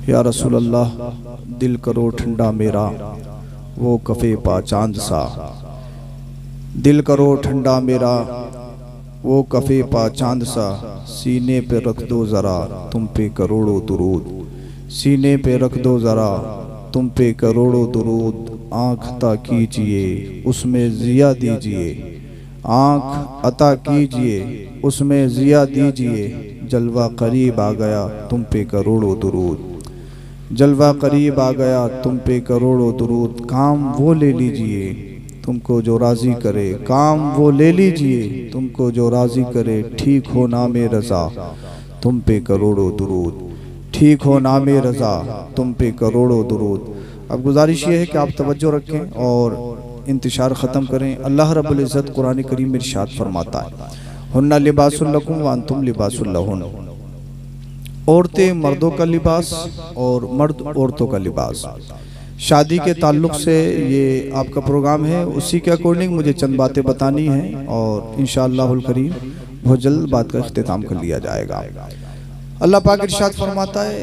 या रसूल अल्लाह, दिल करो ठंडा मेरा वो कफ़े पा चांद सा। दिल करो ठंडा मेरा वो कफ़े पा चांद सा, सीने पे रख दो ज़रा तुम पे करोड़ों दुरूद। सीने पे रख दो ज़रा तुम पे करोड़ों दुरूद। आँख अता कीजिए उसमें ज़िया दीजिए, आँख अता कीजिए उसमें ज़िया दीजिए। जलवा करीब आ गया तुम पे करोड़ों दुरूद। जलवा करीब आ गया तुम पे करोड़ों दुरूद। काम वो ले लीजिए तुमको जो राज़ी करे, काम वो ले लीजिए तुमको जो राज़ी करे। ठीक हो नामे रज़ा तुम पे करोड़ों दुरूद। ठीक हो नामे रज़ा तुम पे करोड़ों दुरूद। अब गुजारिश ये है कि आप तवज्जो रखें और इंतशार ख़त्म करें। अल्लाह रब्बुल इज़्ज़त कुरान करीम में इरशाद फरमाता है, हुन्ना लिबासुल लकुम व अंतुम लिबासुल लहुन। औरतें मर्दों का लिबास और मर्द औरतों का लिबास। शादी के ताल्लुक़ से ये आपका प्रोग्राम है, उसी के अकॉर्डिंग मुझे चंद बातें बतानी हैं और इंशाअल्लाहुल करीम बहुत जल्द बात का इख्तिताम कर लिया जाएगा। अल्लाह पाक इरशाद फरमाता है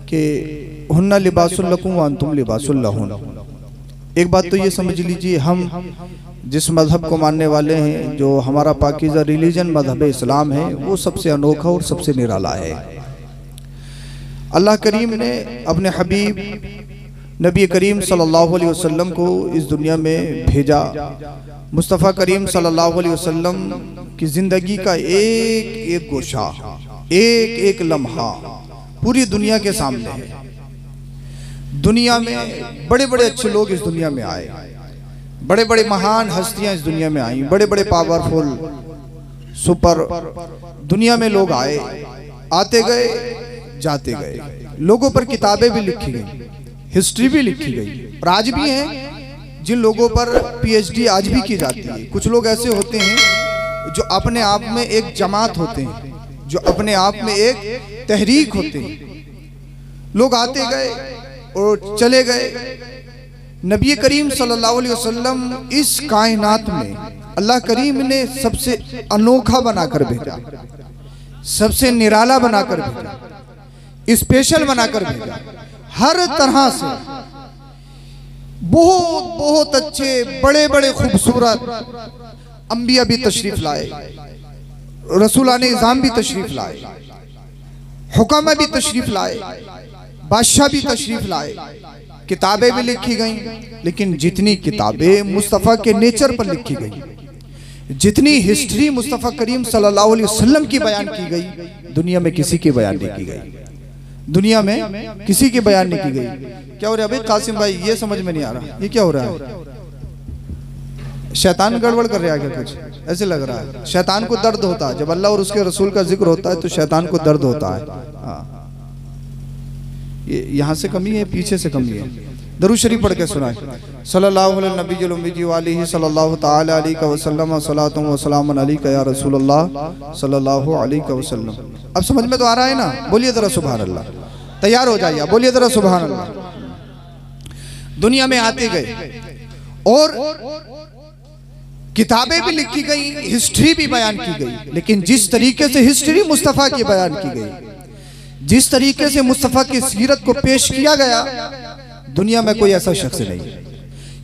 कि हुन्ना लिबासुल लकुम व अंतुम लिबासुल लहुन। एक बात तो ये समझ लीजिए, हम जिस मज़हब को मानने वाले हैं, जो हमारा पाकीज़ा रिलीजन मज़हब इस्लाम है, वो सबसे अनोखा और सबसे निराला है। अल्लाह करीम ने अपने हबीब नबी करीम सल्लल्लाहु अलैहि वसल्लम को इस दुनिया में भेजा। मुस्तफ़ा करीम सल्लल्लाहु अलैहि वसल्लम की ज़िंदगी का एक एक गोशा, एक एक लम्हा पूरी दुनिया के सामने है। दुनिया में बड़े बड़े अच्छे लोग इस दुनिया में आए, बड़े बड़े महान हस्तियां इस दुनिया में आई, बड़े बड़े पावरफुल सुपर दुनिया में लोग आए, आते गए जाते गए। लोगों पर किताबें भी लिखी गई, हिस्ट्री भी लिखी गई, और आज भी हैं जिन लोगों पर पीएचडी आज भी की जाती है। कुछ लोग ऐसे होते हैं जो अपने आप में एक जमात होते हैं, जो अपने आप में एक तहरीक होते हैं। लोग आते गए और चले गए। नबी करीम सल्लल्लाहु अलैहि वसल्लम इस कायनात में अल्लाह करीम ने सबसे अनोखा बनाकर भेजा, सबसे निराला बनाकर भेजा, स्पेशल बनाकर भेजा। हर तरह से बहुत बहुत अच्छे बड़े बड़े खूबसूरत अंबिया भी तशरीफ लाए, रसूलाने इज़ाम भी तशरीफ लाए, हुकामा भी तशरीफ लाए, बादशाह भी तशरीफ लाए, किताबें भी लिखी गईं। लेकिन जितनी किताबें मुस्तफ़ा के नेचर पर लिखी गई, जितनी हिस्ट्री मुस्तफ़ा करीम सल्लल्लाहु अलैहि वसल्लम की बयान की गई, दुनिया में किसी की बयान नहीं की गई। दुनिया में किसी की बयान नहीं की गई। क्या हो रहा है भाई कासिम भाई, ये समझ में नहीं आ रहा, ये क्या हो रहा है? शैतान गड़बड़ कर रहा है क्या? कुछ ऐसे लग रहा है। शैतान को दर्द होता है जब अल्लाह और उसके रसूल का जिक्र होता है, तो शैतान को दर्द होता है। हाँ, ये यहाँ से कमी है, पीछे से कमी है। दरूद शरीफ पढ़ के सुनाए। सल्लल्लाहु अलैहि नबी उम्मी वालिही सल्लल्लाहु तआला अलैहि वसल्लम सलातु व सलामुन अलैका या रसूलल्लाह सल्लल्लाहु अलैहि वसल्लम। अब समझ में तो आ रहा है ना? बोलिए जरा सुभान अल्लाह। तैयार हो जाइए, बोलिए जरा सुभान अल्लाह। दुनिया में आते गए और किताबें भी लिखी गई, हिस्ट्री भी बयान की गई। लेकिन जिस तरीके से हिस्ट्री मुस्तफ़ा की बयान की गई, जिस तरीके से मुस्तफ़ा की सीरत को पेश किया गया, दुनिया में कोई ऐसा शख्स नहीं।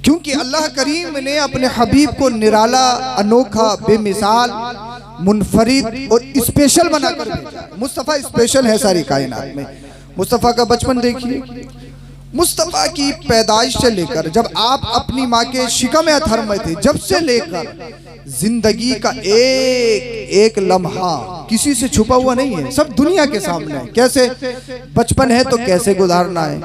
क्योंकि अल्लाह करीम ने अपने हबीब को निराला, अनोखा, बेमिसाल, मुनफरिद और स्पेशल बनाकर भेजा। मुस्तफ़ा स्पेशल है सारी कायनात में। मुस्तफ़ा का बचपन देखिए, मुस्तफ़ा की पैदाइश से लेकर जब आप अपनी माँ के शिकम अथर में थे, जब से लेकर जिंदगी का एक एक लम्हा किसी से छुपा हुआ नहीं है, सब दुनिया के सामने है। कैसे बचपन है तो कैसे गुजारना है,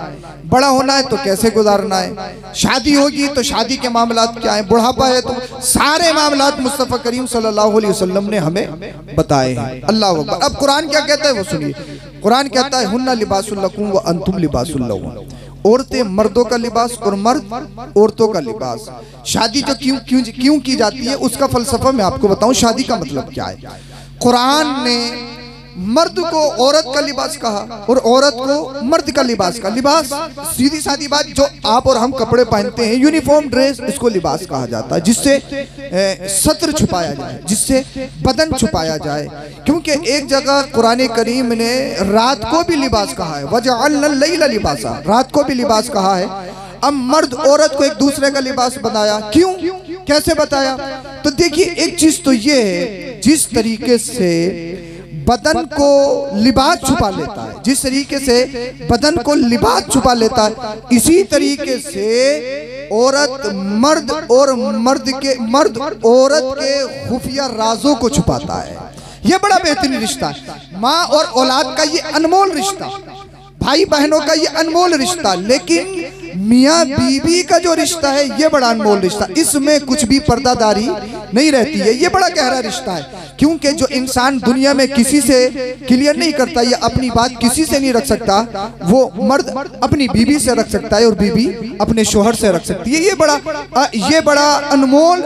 बड़ा होना है तो कैसे गुजारना है, शादी होगी तो शादी के मामलात क्या है, बुढ़ापा है तो सारे मामलात मुस्तफ़ा करीम सल्लल्लाहु अलैहि वसल्लम ने हमें बताए हैं। अल्लाह अकबर। अब कुरान क्या कहता है वो सुनिए। कुरान कहता है हुन्ना लिबासुल लकुम व अंतुम लिबासुल लहुन। औरतें मर्दों का लिबास और मर्द औरतों का लिबास। शादी जो क्यों की जाती है उसका फलसफा मैं आपको बताऊं। शादी का मतलब क्या है? कुरान ने मर्द को औरत का लिबास कहा और औरत को मर्द का लिबास कहा। लिबास सीधी सादी बात, जो आप और हम कपड़े पहनते हैं, यूनिफॉर्म ड्रेस, इसको लिबास कहा जाता है, जिससे सत्र छुपाया जाए, जिससे बदन छुपाया जाए। क्योंकि एक जगह कुरान करीम ने रात को भी लिबास कहा है, वजअलना लैला लिबासा, रात को भी लिबास कहा है। अब मर्द औरत को एक दूसरे का लिबास बताया, क्यों, कैसे बताया? तो देखिए, एक चीज तो ये है, जिस तरीके से बदन को लिबास छुपा लेता है, जिस तरीके से बदन को लिबास छुपा लेता है, इसी तरीके से औरत मर्द और मर्द औरत के खुफिया राजों को छुपाता है। ये बड़ा बेहतरीन रिश्ता है, माँ और औलाद का ये अनमोल रिश्ता, भाई बहनों का ये अनमोल रिश्ता। लेकिन मियाँ बीवी का जो रिश्ता है, ये बड़ा अनमोल रिश्ता, इसमें कुछ भी पर्दादारी नहीं रहती है, ये बड़ा गहरा रिश्ता है। क्योंकि जो इंसान दुनिया में किसी से क्लियर नहीं करता या अपनी बात किसी से नहीं रख सकता, वो मर्द अपनी बीवी से रख सकता है और बीवी अपने शोहर से रख सकती है। ये बड़ा अनमोल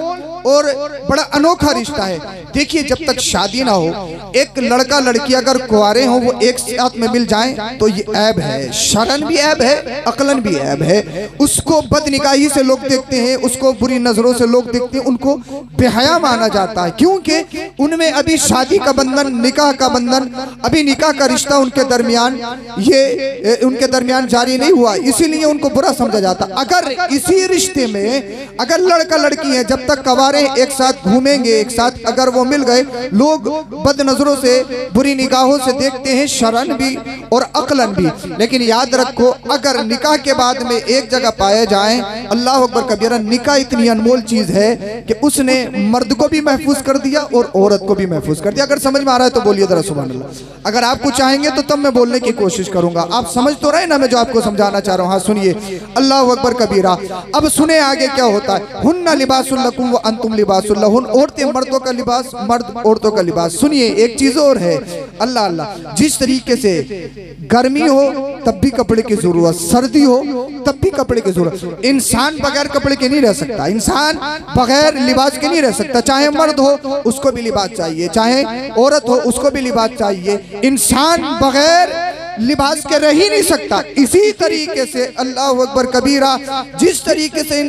और बड़ा अनोखा रिश्ता है। देखिए, जब तक शादी ना हो, एक लड़का लड़की अगर कुंवारे हो, वो एक साथ में मिल जाएं, तो ये ऐब है, शरन भी ऐब है, अकलन भी ऐब है। उसको बदनिगाही से लोग देखते हैं, उसको बुरी नजरों से लोग देखते हैं, उनको बेहया माना जाता है, क्योंकि उनमें अभी शादी का बंधन, निकाह का बंधन, अभी निकाह का रिश्ता उनके दरमियान जारी नहीं हुआ, इसीलिए उनको बुरा समझा जाता। अगर इसी रिश्ते में अगर लड़का लड़की है, जब तक कवारे एक साथ घूमेंगे, एक साथ अगर वो मिल गए, लोग बद नजरों से, बुरी निगाहों से देखते हैं, शरन भी और अकलन भी। लेकिन याद रखो, अगर निकाह के बाद में एक जगह पाए जाएं, अल्लाह अकबर कबीरा, निकाह इतनी अनमोल चीज है कि उसने मर्द को भी महफूज कर दिया और औरत को भी महफूज कर दिया। अगर समझ में आ रहा है तो बोलिए जरा सुभान अल्लाह। अगर आपको चाहेंगे तो तब मैं बोलने की कोशिश करूंगा। आप समझ तो रहे ना मैं जो आपको समझाना चाह रहा हूँ? हाँ सुनिए, अल्लाह अकबर कबीरा। अब सुने आगे क्या होता है। हुन्ना लिबासुल लकुम व अंतुम लिबासुल लहुन, औरतें मर्दों का लिबास, मर्द औरतों का लिबास। सुनिए, एक चीज और है, अल्लाह अल्लाह, जिस तरीके से गर्मी हो तब भी कपड़े की जरूरत, सर्दी हो तब भी कपड़े की जरूरत। इंसान बगैर कपड़े के नहीं रह सकता, इंसान बगैर लिबास के नहीं रह सकता। चाहे मर्द हो उसको भी लिबास चाहिए, चाहे औरत हो उसको भी लिबास चाहिए। इंसान बगैर लिबास के रह ही नहीं सकता। इसी तरीके से अल्लाह अकबर कबीरा, जिस तरीके से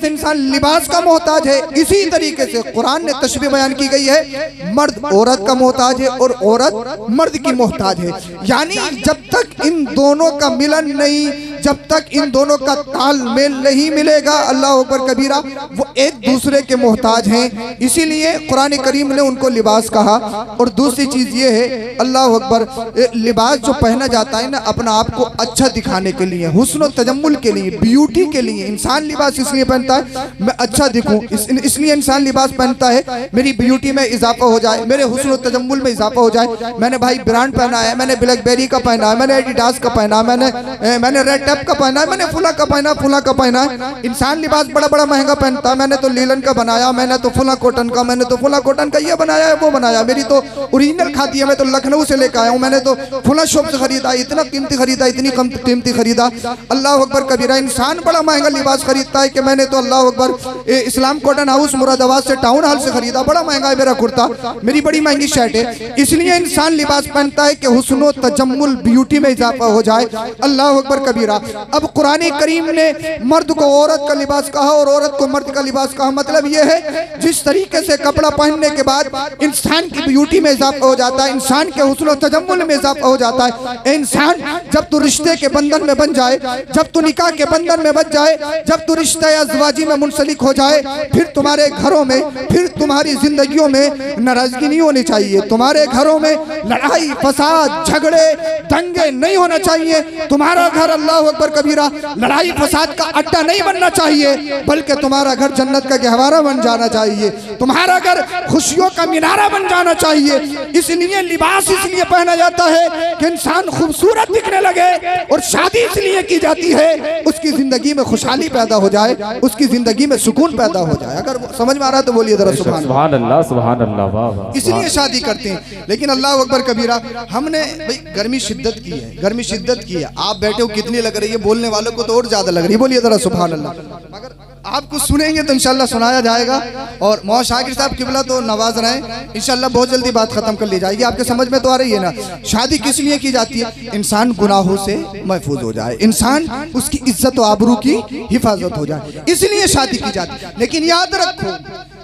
इंसान लिबास का मोहताज है, इसी तरीके से कुरान ने तशबीह बयान की गई है, मर्द औरत का मोहताज है और औरत मर्द की मोहताज है। यानी जब तक इन दोनों का मिलन नहीं, जब तक इन दोनों का तालमेल नहीं मिलेगा, अल्लाह अकबर कबीरा, वो एक दूसरे के मोहताज हैं। इसीलिए कुरान करीम ने उनको लिबास कहा। और दूसरी चीज ये है, अल्लाह अकबर, लिबास जो पहना जाता है ना, अपना आप को अच्छा दिखाने के लिए, हुस्न और तजम्मुल के लिए, ब्यूटी के लिए इंसान लिबास इसलिए पहनता है, मैं अच्छा दिखूं, इसलिए इंसान लिबास पहनता है, मेरी ब्यूटी में इजाफा हो जाए, मेरे हुस्न और तजम्मुल में इजाफा हो जाए। मैंने भाई ब्रांड पहना है, मैंने ब्लैकबेरी का पहना है, मैंने एडिडास का पहना, मैंने रेड टैप का पहना है, मैंने फुला का पहना, फुला का पहना है। इंसान लिबास बड़ा बड़ा महंगा पहनता है, मैंने तो लीलन का बनाया, मैंने तो फुला कॉटन का, मैंने तो फुला कॉटन का ये बनाया है, वो बनाया, मेरी तो ओरिजिनल खाती है, मैं तो लखनऊ से लेकर आया हूँ, मैंने तो फुला शॉप से खरीदा, इतना कीमती खरीदा, इतनी कम कीमती खरीदा। अल्लाह अकबर कबीरा, इंसान बड़ा महंगा लिबास खरीदता है कि मैंने तो अल्लाह अकबर इस्लाम कॉटन हाउस मुरादाबाद से टाउन हॉल से खरीदा, बड़ा महंगा है मेरा कुर्ता, मेरी बड़ी महंगी शर्ट है। इसलिए इंसान लिबास पहनता है कि हुस्न तजम्मुल, ब्यूटी में इजाफा हो जाए। अल्लाह अकबर कबीरा। अब कुरान करीम ने मर्द को औरत का लिबास कहा और औरत को मर्द का लिबास कहा। मतलब यह है, जिस तरीके से कपड़ा पहनने के बाद इंसान की ब्यूटी में इजाफा हो जाता है, इंसान के हुस्न तजम्मुल में इजाफा हो जाता है। इंसान जब तू रिश्ते के बंधन में बन जाए, जब तू निकाह के बंधन में बन जाए, जब तू रिश्ते अज़वाजी में मुंसलिक हो जाए, फिर तुम्हारे घरों में, फिर तुम्हारी जिंदगियों में नाराजगी नहीं होनी चाहिए, तुम्हारे घरों में लड़ाई फसाद झगड़े दंगे नहीं होना चाहिए। तुम्हारा घर अल्लाह अकबर कबीरा लड़ाई फसाद का अड्डा नहीं बनना चाहिए, बल्कि तुम्हारा घर जन्नत का गहवारा बन जाना चाहिए, तुम्हारा घर खुशियों का मीनारा बन जाना चाहिए। इसलिए लिबास इसलिए पहना जाता है कि इंसान खूबसूरत दिखने लगे, और शादी इसलिए की जाती है उसकी जिंदगी में खुशहाली पैदा हो जाए, उसकी जिंदगी में सुकून पैदा हो जाए। अगर समझ में आ रहा है तो बोलिए जरा सुभान अल्लाह, सुभान अल्लाह। इसलिए शादी करते हैं। लेकिन अल्लाह अकबर कबीरा, हमने भाई गर्मी शिद्दत की है, गर्मी शिद्दत की है, आप बैठे हो कितनी लग रही है, बोलने वालों को तो और ज्यादा लग रही है, बोलिए जरा सुभान अल्लाह। मगर आप कुछ सुनेंगे तो इंशाल्लाह सुनाया जाएगा। और मौलाना शाकिर साहब किबला तो नवाज रहे हैं, इंशाल्लाह बहुत जल्दी बात खत्म कर ली जाएगी। आपके समझ में तो आ रही है ना। शादी किस लिए की जाती है? इंसान गुनाहों से महफूज हो जाए, इंसान उसकी इज्जत और आबरू की हिफाजत हो जाए, इसलिए शादी की जाती है। लेकिन याद रखो,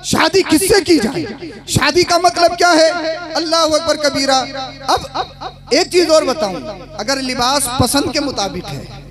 शादी किससे की जाए? शादी का मतलब क्या है? अल्लाह अकबर कबीरा। अब एक चीज और बताऊं, अगर लिबास पसंद के मुताबिक है,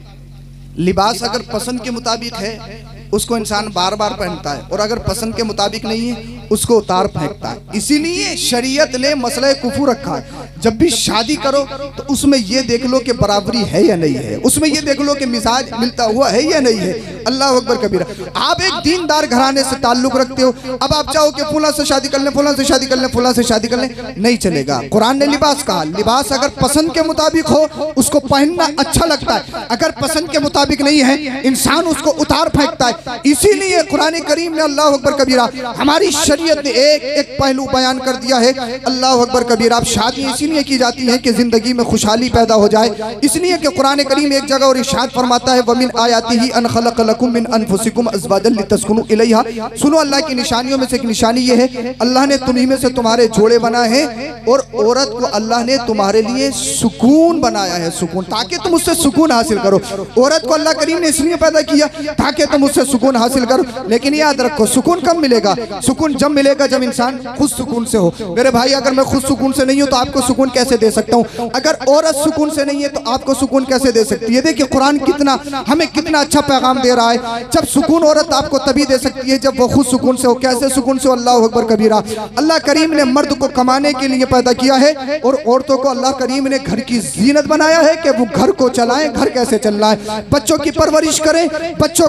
लिबास अगर पसंद के मुताबिक है उसको इंसान बार बार पहनता है, और अगर पसंद के मुताबिक नहीं है उसको उतार फेंकता है। इसीलिए शरीयत ने मसला कुफू रखा है, जब भी शादी करो तो उसमें ये देख लो कि बराबरी है या नहीं है, उसमें ये देख लो कि मिजाज मिलता हुआ है या नहीं है। अल्लाह अकबर कबीरा। आप एक दीनदार घराने से ताल्लुक रखते हो, अब आप चाहो कि फुला से शादी कर लें, फुला से शादी कर लें, फुला से शादी कर लें, नहीं चलेगा। कुरान ने लिबास कहा, लिबास अगर पसंद के मुताबिक हो उसको पहनना अच्छा लगता है, अगर पसंद के मुताबिक नहीं है इंसान उसको उतार फेंकता है। इसीलिए कुरान करीम ने अल्लाह अकबर कबीरा, हमारी शरीयत ने एक एक पहलू बयान कर दिया है। अल्लाह अकबर कबीरा। अब शादी इसीलिए की जाती है कि जिंदगी में खुशहाली पैदा हो जाए, इसलिए कि कुरान करीम एक जगह और इरशाद फरमाता है, वमिन आयातिही अन खलक़ लकुम मिन अनफुसिकुम अज़वाजन लितस्कुनु इलैहा। सुनो, अल्लाह की निशानियों में से एक निशानी ये है, अल्लाह ने तुम्हीं में से तुम्हारे जोड़े बनाए हैं, और औरत को अल्लाह ने तुम्हारे लिए सुकून बनाया है, सुकून, ताकि तुम उससे सुकून हासिल करो। औरत को अल्लाह करीम ने इसलिए पैदा किया ताकि तुम उससे सुकून हासिल करो। लेकिन याद रखो, सुकून कब मिलेगा? सुकून जब मिलेगा जब इंसान खुद सुकून से हो। मेरे भाई, अगर मैं खुद सुकून से नहीं हूं तो आपको सुकून कैसे दे सकता हूं? अगर औरत सुकून से नहीं है तो आपको सुकून कैसे दे सकती है? देखिए कुरान कितना हमें कितना अच्छा पैगाम दे रहा है। जब सुकून औरत आपको तभी दे सकती है जब वो खुद सुकून से हो। कैसे सुकून से? अल्लाह अकबर कबीरा। अल्लाह करीम ने मर्द को कमाने के लिए पैदा किया है, और औरतों को अल्लाह करीम ने घर की जीनत बनाया है कि वो घर को चलाएं, घर कैसे चलना है, बच्चों की परवरिश करें, बच्चों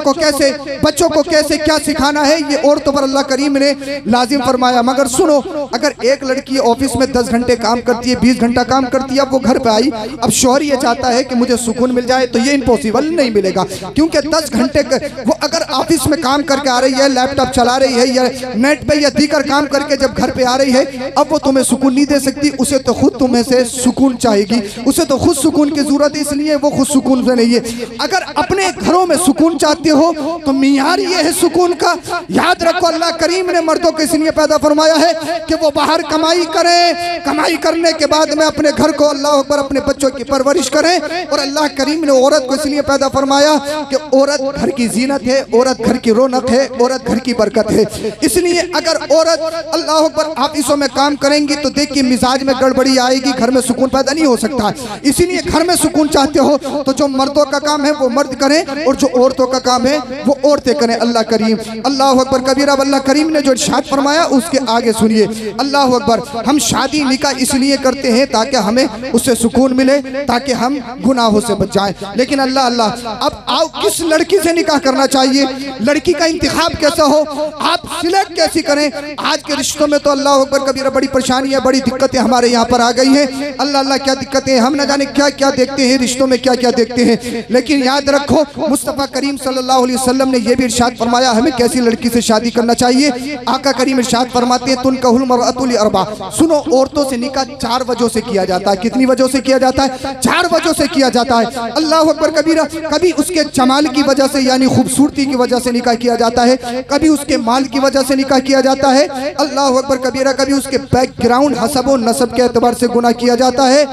को कैसे क्या सिखाना है, ये औरतों पर अल्लाह करीम ने लाजिम फरमाया। मगर सुनो, अगर एक लड़की ऑफिस में 10 घंटे काम करती है, 20 घंटा काम करती है, अब वो घर पे आई, अब शौहर ये चाहता है कि मुझे सुकून मिल जाए, तो ये इम्पॉसिबल नहीं मिलेगा। क्योंकि 10 घंटे वो अगर ऑफिस में काम करके आ रही है, लैपटॉप चला रही है, या नेट पे या दीगर काम करके जब घर पे आ रही है, अब वो तुम्हें सुकून नहीं दे सकती। उसे तो खुद तुम्हें से सुकून चाहिए, उसे तो खुद सुकून की जरूरत है, इसलिए वो खुद सुकून से नहीं है। अगर अपने घरों में सुकून चाहते हो तो मियार ये है सुकून का। याद रखो, अल्लाह करीम ने मर्दों को इसलिए पैदा फरमाया है कि वो बाहर कमाई करें, कमाई करने के बाद में अपने घर को अल्लाह अकबर अपने बच्चों की परवरिश करें। और अल्लाह करीम ने औरत को इसलिए पैदा फरमाया कि औरत घर की जीनत है, औरत घर की रौनक है, औरत घर की बरकत है। इसलिए अगर औरत अल्लाह अकबर ऑफिसों में काम करेंगी तो देखिए मिजाज में गड़बड़ी आएगी, घर में सुकून पैदा नहीं हो सकता। इसीलिए घर में सुकून चाहते हो तो जो मर्दों का काम है वो मर्द करें, और जो औरतों का काम है वो औरतें करें। अल्लाह करीम, अल्लाह अकबर कबीरा। अल्लाह करीम ने जो इरशाद फरमाया उसके आगे सुनिए। अल्लाह अकबर। हम शादी निकाह इसलिए करते हैं ताकि हमें उससे सुकून मिले, ताकि हम गुनाहों से बच जाएं। लेकिन अल्लाह अल्लाह, अब आओ किस लड़की से निकाह करना चाहिए, लड़की का इंतखाब कैसा हो, आप सिलेक्ट कैसी करें। आज के रिश्तों में तो अल्लाह अकबर कबीरा बड़ी परेशानी है, बड़ी दिक्कतें हमारे यहाँ पर आ गई हैं। अल्लाह अल्लाह क्या दिक्कतें, हम न जाने क्या क्या देखते हैं रिश्तों में, क्या क्या देखते हैं। लेकिन याद रखो, मुस्तफ़ा करीम सल्लल्लाहु अलैहि वसल्लम ने यह भी इरशाद फरमाया हमें कैसी लड़की से शादी करना चाहिए। आका करीम इरशाद फरमाते हैं, तुनकहुल मरअतु लिअरबा। सुनो, औरतों से निकाह 4 वजहों से किया जाता है। कितनी वजहों से किया जाता है? 4 वजहों से किया जाता है। अल्लाह अकबर कबीरा। कभी उसके जमाल की वजह से यानी खूबसूरती की वजह से निकाह किया जाता है, कभी उसके माल की वजह से निकाह किया जाता है। अल्लाह अकबर कबीरा। कभी उसके बैकग्राउंड हसब और नसब के एतबार से गुनाह किया जाता है।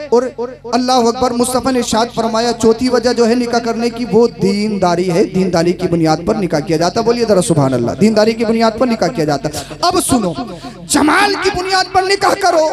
और अल्लाह अकबर, मुस्तफ़ा ने इरशाद फरमाया चौथी वजह जो है निकाह करने की वो दीनदारी है, दीनदारी की बुनियाद पर निकाह किया जाता। बोलिए जरा सुभान अल्लाह। दीनदारी की बुनियाद पर निकाह किया जाता। अब सुनो, जमाल की बुनियाद पर निकाह करो,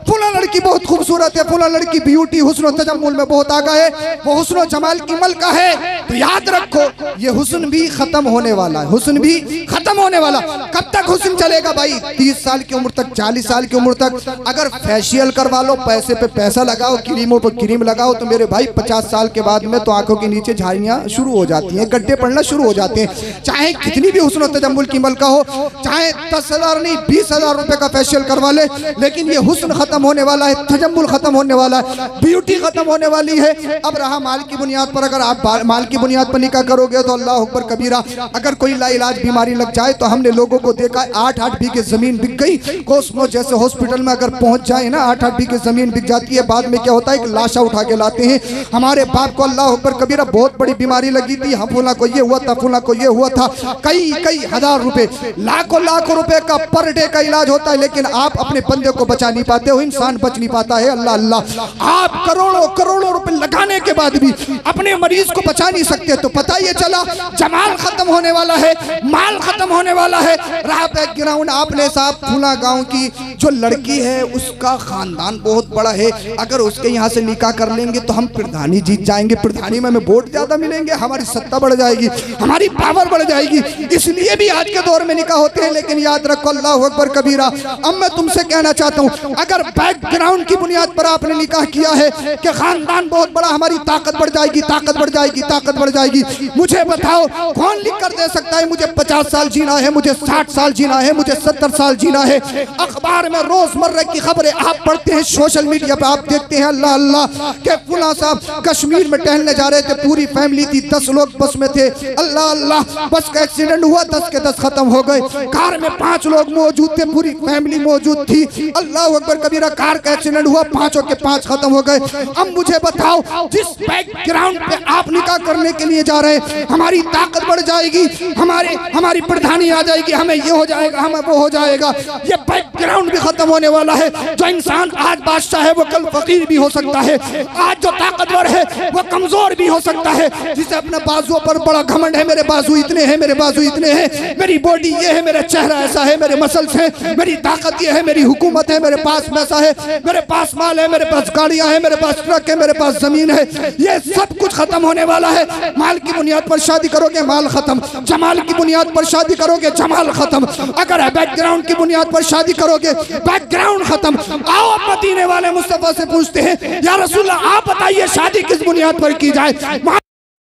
फुला लड़की बहुत खूबसूरत है, फुला लड़की ब्यूटी हुस्न और तजम्मुल में बहुत आगा है, वो हुस्न और जमाल की मलका है, तो याद रखो ये हुस्न भी खत्म होने वाला है, हुस्न भी खत्म होने वाला। कब तक हुस्न चलेगा भाई? 30 साल की उम्र तक, 40 साल की उम्र तक। अगर फेशियल करवा लो, पैसे पे पैसा लगाओ, क्रीमों पर क्रीम लगाओ, तो मेरे भाई 50 साल के बाद में तो आंखों के नीचे झाड़ियां शुरू हो जाती हैं, गड्ढे पड़ना शुरू हो जाते हैं। चाहे कितनी भी हुस्न और तजम्मुल की मलका हो, चाहे 10,000 नहीं 20,000 रुपए का फेशियल करवा ले, लेकिन ये हुस्न खत्म होने वाला है, तजम्मुल खत्म होने वाला है, ब्यूटी खत्म होने वाली है। अब रहा माल की बुनियाद पर, अगर आप माल की बुनियाद पर निकाह करोगे तो अल्लाह अकबर कबीरा। अगर कोई लाइलाज बीमारी लग जाए तो हमने लोगों को देखा 8-8 बीघे जमीन बिक गई। कोस्मो जैसे हॉस्पिटल में अगर पहुंच जाए ना 8-8 बीघे जमीन बिक जाती है। बाद में क्या होता है, एक लाशा उठा के लाते हैं। हमारे बाप को अल्लाह अकबर कबीरा बहुत बड़ी बीमारी लगी थी, फूला को ये हुआ था, फूला को ये हुआ था, कई हजार रुपए, लाखों रुपए का पर डे का इलाज होता है, लेकिन आप अपने बंदे को बचा नहीं पाते हो, इंसान बच नहीं पाता है। अल्लाह अल्लाह, आप करोड़ों रुपए लगाने के बाद भी अपने मरीज को बचा नहीं सकते। तो पता ये चला जमाल खत्म होने वाला है, माल खत्म होने वाला है। रहा बैकग्राउंड, आपने साहब फूला गांव की जो लड़की है उसका खानदान बहुत बड़ा है, अगर उसके यहाँ से निकाह कर लेंगे तो हम प्रधानी जीत जाएंगे, प्रधानी में हमें वोट ज्यादा मिलेंगे, हमारी सत्ता बढ़ जाएगी, हमारी पावर बढ़ जाएगी, इसलिए भी आज के दौर में निकाह होते हैं। लेकिन याद रखो अल्लाह अकबर कबीरा। अब मैं तुमसे कहना चाहता हूँ, अगर बैकग्राउंड की बुनियाद पर आपने निकाह किया है कि खानदान बहुत बड़ा, हमारी ताकत बढ़ जाएगी, ताकत बढ़ जाएगी, ताकत बढ़ जाएगी, मुझे बताओ कौन लिख कर दे सकता है मुझे 50 साल जीना है, मुझे 60 साल जीना है, मुझे 70 साल जीना है। अखबार में रोजमर्रा की खबरें आप पढ़ते हैं, सोशल मीडिया पे आप देखते हैं अल्लाह अल्लाह के फुला साहब कश्मीर में टहलने जा रहे थे, पूरी फैमिली थी, 10 लोग बस में थे, अल्लाह अल्लाह बस का एक्सीडेंट हुआ, 10 के 10 खत्म हो गए। कार में 5 लोग मौजूद थे, पूरी फैमिली मौजूद थी, अल्लाह अकबर कबीरा, कार का एक्सीडेंट हुआ, 5 के 5 खत्म हो गए। अब मुझे बताओ, जिस बैकग्राउंड पे आप निकाह करने के लिए जा रहे हैं, हमारी ताकत बढ़ जाएगी, हमारी प्रधानी आ जाएगी, हमें ये हो जाएगा, हमें वो हो जाएगा, ये बैकग्राउंड भी खत्म होने वाला है। जो इंसान आज बादशाह है वो कल फकीर भी हो सकता है, आज जो ताकतवर है वो कमजोर भी हो सकता है। जिसे अपने बाजुओं पर बड़ा घमंड है, मेरे बाजू इतने हैं, मेरे बाजू इतने हैं, मेरी बॉडी ये है, मेरा चेहरा ऐसा है, मेरे मसल्स हैं, मेरी ताकत ये है, मेरी हुकूमत है, मेरे पास पैसा है, मेरे पास माल है, मेरे पास गाड़ियां हैं, मेरे पास ट्रक है, मेरे पास जमीन है, ये सब कुछ खत्म होने वाला है। माल की बुनियाद पर शादी करोगे माल खत्म, जमाल की बुनियाद पर शादी करोगे जमाल खत्म, अगर बैकग्राउंड की बुनियाद पर शादी करोगे बैकग्राउंड खत्म। आओ मदीने वाले मुस्तफा से पूछते हैं, या रसूलल्लाह आप बताइए शादी किस बुनियाद पर की जाए,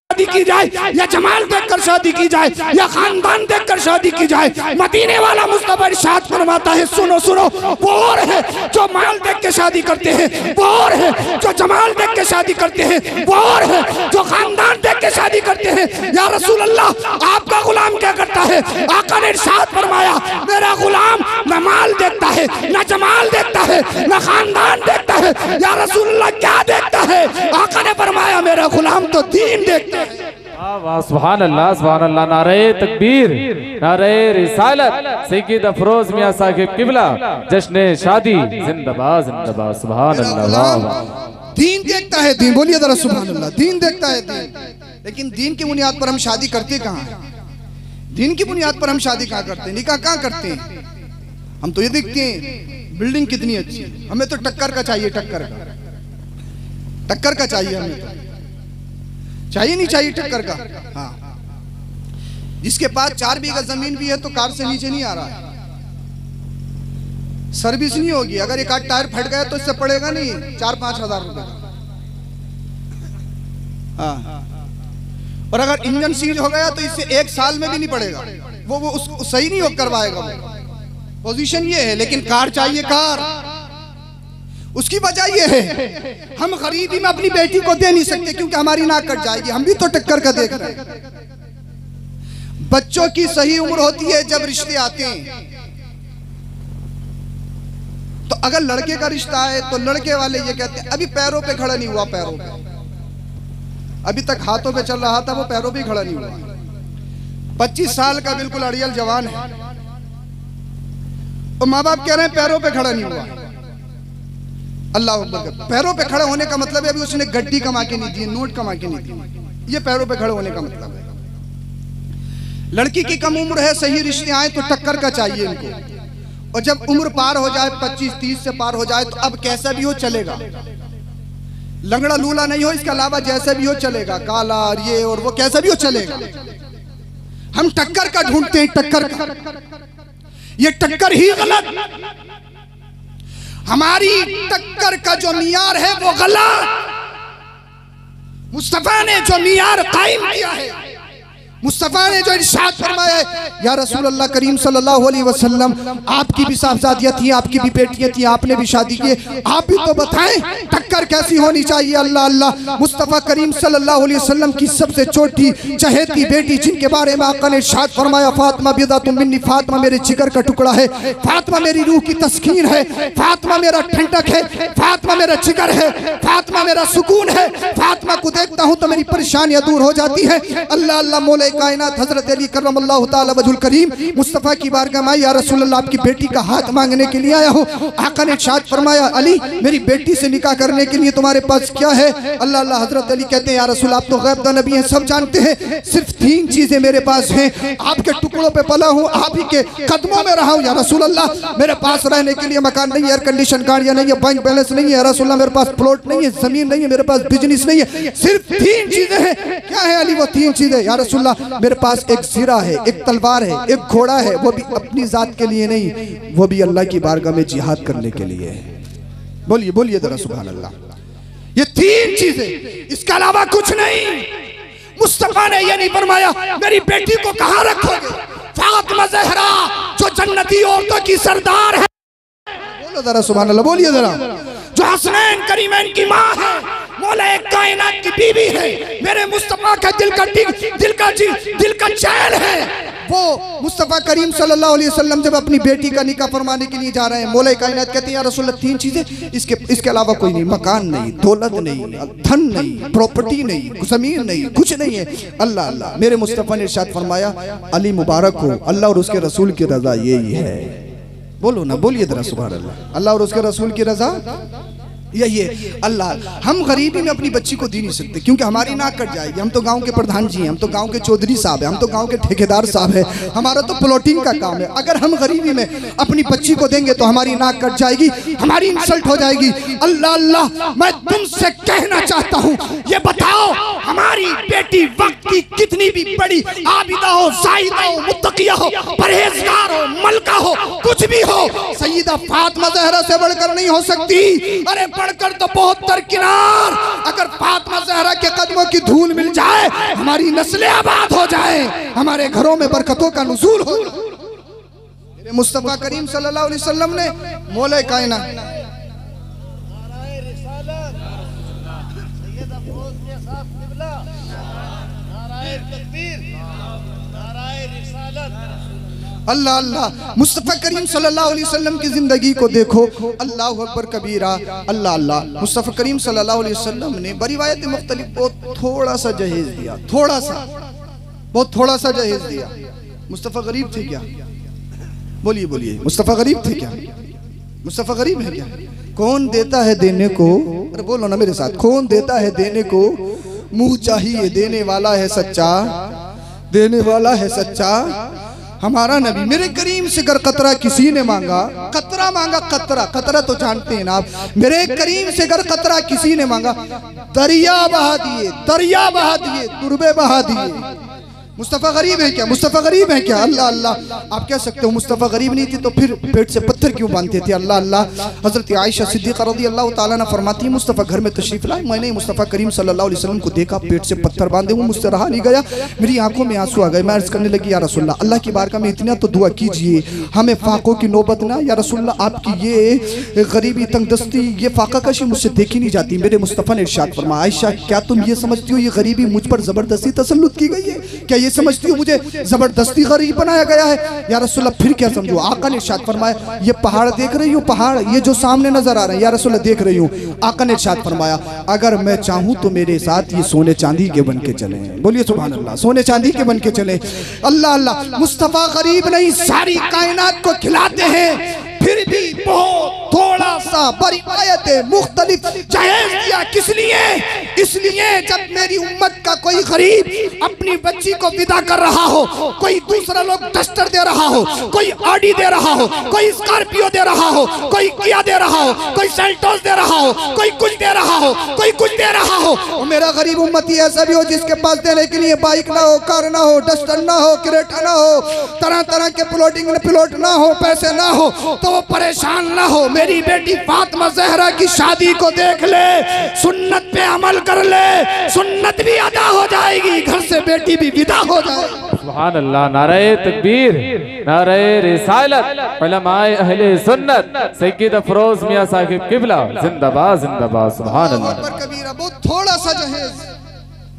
शादी की जाए या जमाल देखकर शादी की जाए या खानदान देखकर शादी की जाए। मदीने वाला मुस्तफा इरशाद फरमाता है, सुनो सुनो, वो और है जो माल देख के शादी करते हैं, वो और है जो जमाल देख के शादी करते हैं, वो और है जो खानदान देख के शादी करते हैं। या रसूल अल्लाह आपका गुलाम क्या करता है? आका ने इरशाद फरमाया, मेरा गुलाम न माल देखता है, न जमाल देखता है, न खानदान देखता है। या रसूल अल्लाह क्या देखता है? आका ने फरमाया, मेरा गुलाम तो दीन देखता है। सुभान अल्लाह, सुभान अल्लाह, नारे तकबीर, नारे रिसालत, सैयद अफरोज मियां साहिब किबला, जश्न शादी जिंदाबाद जिंदाबाद, सुभान अल्लाह। दीन देखता है, दीन, बोलिए जरा सुभान अल्लाह, दीन देखता है दीन। लेकिन दीन की बुनियाद पर हम शादी करते कहाँ हैं? दीन की बुनियाद पर हम शादी कहाँ करते हैं, निकाह कहाँ करते हैं? हम तो ये देखते हैं बिल्डिंग कितनी अच्छी है, हमें तो टक्कर का चाहिए, टक्कर का चाहिए, हमें तो चाहिए नहीं चाहिए टक्कर का। हाँ, जिसके पास 4 बीघा जमीन भी है तो कार से नीचे नहीं आ रहा है, सर्विस नहीं होगी, अगर एक आध टायर फट गया तो इससे पड़ेगा नहीं 4-5 हजार रुपए। हाँ, और अगर इंजन सीज हो गया तो इससे 1 साल में भी नहीं पड़ेगा, वो सही नहीं हो करवाएगा। पोजीशन ये है, लेकिन कार चाहिए, कार। उसकी वजह ये है, हम खरीदी में अपनी बेटी को दे नहीं सकते क्योंकि हमारी नाक कट जाएगी, हम भी तो टक्कर का देख रहे हैं। बच्चों की सही उम्र होती है जब रिश्ते आते हैं, तो अगर लड़के का रिश्ता है तो लड़के वाले ये कहते हैं, अभी पैरों पे खड़ा नहीं हुआ, पैरों पे, अभी तक हाथों पे चल रहा था, वो पैरों पे खड़ा नहीं हुआ। 25 साल का बिल्कुल अड़ियल जवान है, तो माँ बाप कह रहे हैं पैरों पे खड़ा नहीं हुआ। अल्लाह अकबर, पैरों पे खड़ा होने का मतलब है अभी उसने गड्डी कमा के नहीं दी, नोट कमा के नहीं दी, ये पैरों पे खड़े होने का मतलब है। लड़की की कम उम्र है, सही रिश्ते आए तो टक्कर का चाहिए इनको, और जब उम्र पार हो जाए 25-30 से पार हो जाए तो अब कैसा भी हो चलेगा, लंगड़ा लूला नहीं हो, इसके अलावा जैसा भी हो चलेगा, काला और ये और वो कैसा भी हो चलेगा। हम टक्कर का ढूंढते हैं, टक्कर का, ये टक्कर ही गलत, हमारी टक्कर का जो मियार है वो गलत। मुस्तफा ने जो मियार कायम किया है मुस्तफ़ा ने जो इरशाद फरमाया या रसूल अल्लाह करीम सल्लल्लाहु अलैहि वसल्लम, आपकी भी साहबजादियाँ थी, आपकी भी बेटियाँ थी, आपने भी शादी की, आप भी तो बताएं टक्कर कैसी होनी चाहिए। अल्लाह अल्लाह, मुस्तफ़ा करीम सल्लल्लाहु अलैहि वसल्लम की सबसे छोटी चहेती बेटी जिनके बारे में आका ने इरशाद फरमाया फातिमा बिदअतुम मिन्नी, फातिमा मेरे जिगर का टुकड़ा है, फातिमा मेरी रूह की तस्कीन है, फातिमा मेरा ठंडक है, फातिमा मेरा जिगर है, फातिमा मेरा सुकून है, फातिमा को देखता हूँ तो मेरी परेशानियां दूर हो जाती है। अल्लाह अल्लाह, मौला कायनात हजरत अली करमल्लाहु ताला वजहुल करीम मुस्तफ़ा की बारगाह में, या रसूल अल्लाह आपकी बेटी का हाथ मांगने के लिए आया हूँ। आका ने इरशाद फरमाया अली मेरी बेटी से निकाह करने के लिए तुम्हारे पास क्या है? अल्लाह अल्लाह, हजरत अली कहते हैं या रसूल आप तो गैब नबी हैं, सब जानते हैं, सिर्फ 3 चीजें मेरे पास हैं, आपके टुकड़ों पे पला हूँ, आप ही के कदमों में रहा हूँ। या रसूल अल्लाह मेरे पास रहने के लिए मकान नहीं है, एयर कंडीशन गाड़ियाँ नहीं है, बैंक बैलेंस नहीं है, या रसूल अल्लाह मेरे पास प्लॉट नहीं है, जमीन नहीं है, मेरे पास बिजनेस नहीं है, सिर्फ 3 चीजें हैं। क्या है अली वो 3 चीजें? या रसूल अल्लाह मेरे पास एक ज़िरा है, एक तलवार है, एक घोड़ा है, वो भी अपनी जात के लिए नहीं, वो भी अल्लाह की बारगाह में जिहाद करने के लिए है। बोलिए बोलिए जरा सुभान अल्लाह। ये 3 चीजें, इसके अलावा कुछ नहीं। मुस्तफा ने ये नहीं फरमाया मेरी बेटी को कहां रखोगे, फातिमा ज़हरा जो जन्नती औरतों की सरदार है, बोलो जरा सुभान अल्लाह, बोलिए जरा, जो हसनैन करीमैन की माँ है, मौला कायनात की बीवी है, मेरे मुस्तफा का दिल का चैन है, वो मुस्तफ़ा करीम सल्लल्लाहु अलैहि वसल्लम जब अपनी बेटी का निकाह फरमाने के लिए जा रहे हैं, मौला कायनात कहते हैं या रसूल अल्लाह 3 चीजें, इसके अलावा कोई नहीं, मकान नहीं, दौलत नहीं, धन नहीं, प्रॉपर्टी नहीं, जमीन नहीं, कुछ नहीं है। अल्लाह अल्लाह, मेरे मुस्तफ़ा ने इरशाद फरमाया अली मुबारक हो, अल्लाह और उसके रसूल की रजा यही है। बोलो ना, बोलिए जरा सुभान अल्लाह। अल्लाह और उसके रसूल की रजा यही है। अल्लाह, हम गरीबी में अपनी बच्ची को दे नहीं सकते क्योंकि हमारी नाक कट जाएगी। हम तो गांव के प्रधान जी हैं, हम तो गांव के चौधरी साहब हैं, हम तो गांव के ठेकेदार साहब हैं, हमारा तो प्लॉटिंग का काम है। अगर हम गरीबी में अपनी बच्ची को देंगे तो हमारी नाक कट जाएगी, हमारी इंसल्ट हो जाएगी। अल्लाह अल्लाह, मैं तुमसे कहना चाहता हूँ, ये बताओ हमारी बेटी वक्त की कितनी भी बड़ी आबिदा हो, जाहिदा हो, मुत्तकिया हो, परहेजगार हो, मलका हो, कुछ भी हो, सैयदा फातिमा ज़हरा से बढ़कर नहीं हो सकती। अरे बढ़कर तो बहुत दरकिनार। अगर फातिमा ज़हरा के कदमों की धूल मिल जाए, हमारी नस्लें आबाद हो जाए, हमारे घरों में बरकतों का नुज़ूल हो। मेरे मुस्तफ़ा करीम सल्लल्लाहु अलैहि वसल्लम ने मौला कायनात अल्लाह अल्लाह, मुस्तफ़ा करीम सल्लल्लाहु अलैहि वसल्लम की ज़िंदगी को देखो, अल्लाह अकबर कबीरा। अल्लाह अल्लाह, मुस्तफ़ा करीम सल्लल्लाहु अलैहि वसल्लम ने बरिवायत मुख्तलिफ बहुत थोड़ा सा जहेज दिया, बहुत थोड़ा सा जहेज दिया। मुस्तफ़ा गरीब थे क्या? बोलिए बोलिए, मुस्तफ़ा गरीब थे क्या? मुस्तफ़ा गरीब है क्या? कौन देता है देने को? अरे बोलो ना मेरे साथ, कौन देता है देने को? मुँह चाहिए, देने वाला है सच्चा, देने वाला है सच्चा हमारा नबी। मेरे करीम से अगर कतरा किसी ने मांगा, कतरा मांगा, कतरा तो जानते हैं ना आप, मेरे करीम से अगर कतरा किसी ने मांगा, दरिया बहा दिए, तुरबे बहा दिए। मुस्तफ़ा गरीब है क्या? मुस्तफ़ा गरीब है क्या? अल्लाह अल्लाह, आप कह सकते हो मुस्तफ़ा गरीब नहीं थी तो फिर पेट से पत्थर क्यों बांधते थे? अल्लाह अल्लाह, हज़रत आयशा सिद्दीक़ा रज़ियल्लाहु ताला अन्हा फरमाती है मुस्तफ़ा घर में तशरीफ़ लाए, मैंने मुस्तफ़ा करीम सल्लल्लाहु अलैहि वसल्लम को देखा, पेट से पत्थर बांधे हुए, मुझसे रहा नहीं गया, मेरी आंखों में आंसू आ गए। मैं अर्ज़ करने लगी या रसूलल्लाह, अल्लाह की बारगाह में इतना तो दुआ कीजिए, हमें फाकों की नौबत ना। या रसूलल्लाह, आपकी ये गरीबी, तंगदस्ती, ये फाकाकशी मुझसे देखी नहीं जाती। मेरे मुस्तफ़ा ने इरशाद फरमाया आयशा, क्या तुम ये समझती हो ये गरीबी मुझ पर ज़बरदस्ती तसल्लुत की गई है? क्या ये समझती हो मुझे जबरदस्ती गरीब बनाया गया है? या रसूलल्लाह फिर क्या समझो? आका ने इरशाद फरमाया, ये पहाड़ देख रही हो, पहाड़ ये जो सामने नजर आ रहे हैं, या रसूलल्लाह देख रही हूँ। आका ने इरशाद फरमाया, अगर मैं चाहूँ तो मेरे साथ ये सोने चांदी के बन के चले। बोलिए सुभान अल्लाह, सोने चांदी के बन के चले। अल्लाह अल्लाह, मुस्तफ़ा गरीब नहीं, सारी कायनात को खिलाते हैं, फिर भी बहुत थोड़ा सा बरिवायत मुख्तलिफ जहेज दिया। किस लिए? इसलिए जब मेरी उम्मत का कोई गरीब अपनी बच्ची को विदा कर रहा हो, कोई दूसरा लोग डस्टर दे रहा हो, कोई ऑडी दे रहा हो, कोई स्कॉर्पियो दे रहा हो, कोई किया दे रहा हो, कोई सेल्टोस दे रहा हो, कोई कुछ दे रहा हो, कोई कुछ दे रहा हो, और मेरा गरीब उम्मती ऐसा भी हो जिसके पास देने के लिए बाइक ना हो, कार ना हो, डस्टर ना हो, क्रेटा ना हो, तरह तरह के प्लॉट ना हो, पैसे ना हो, तो वो परेशान ना हो। मेरी बेटी फातिमा ज़हरा की शादी को देख ले, सुन्नत पे अमल कर ले, सुन्नत भी अदा हो जाएगी, घर से बेटी भी विदा हो जाएगी। सुभान अल्लाह। नारे तकबीर, नारे रिसालत, उलमाए अहले सुन्नत सैयद अफरोज मियां साहिब किबला जिंदाबाद जिंदाबाद। सुभान अल्लाह। कबीरा बहुत थोड़ा सा जहेज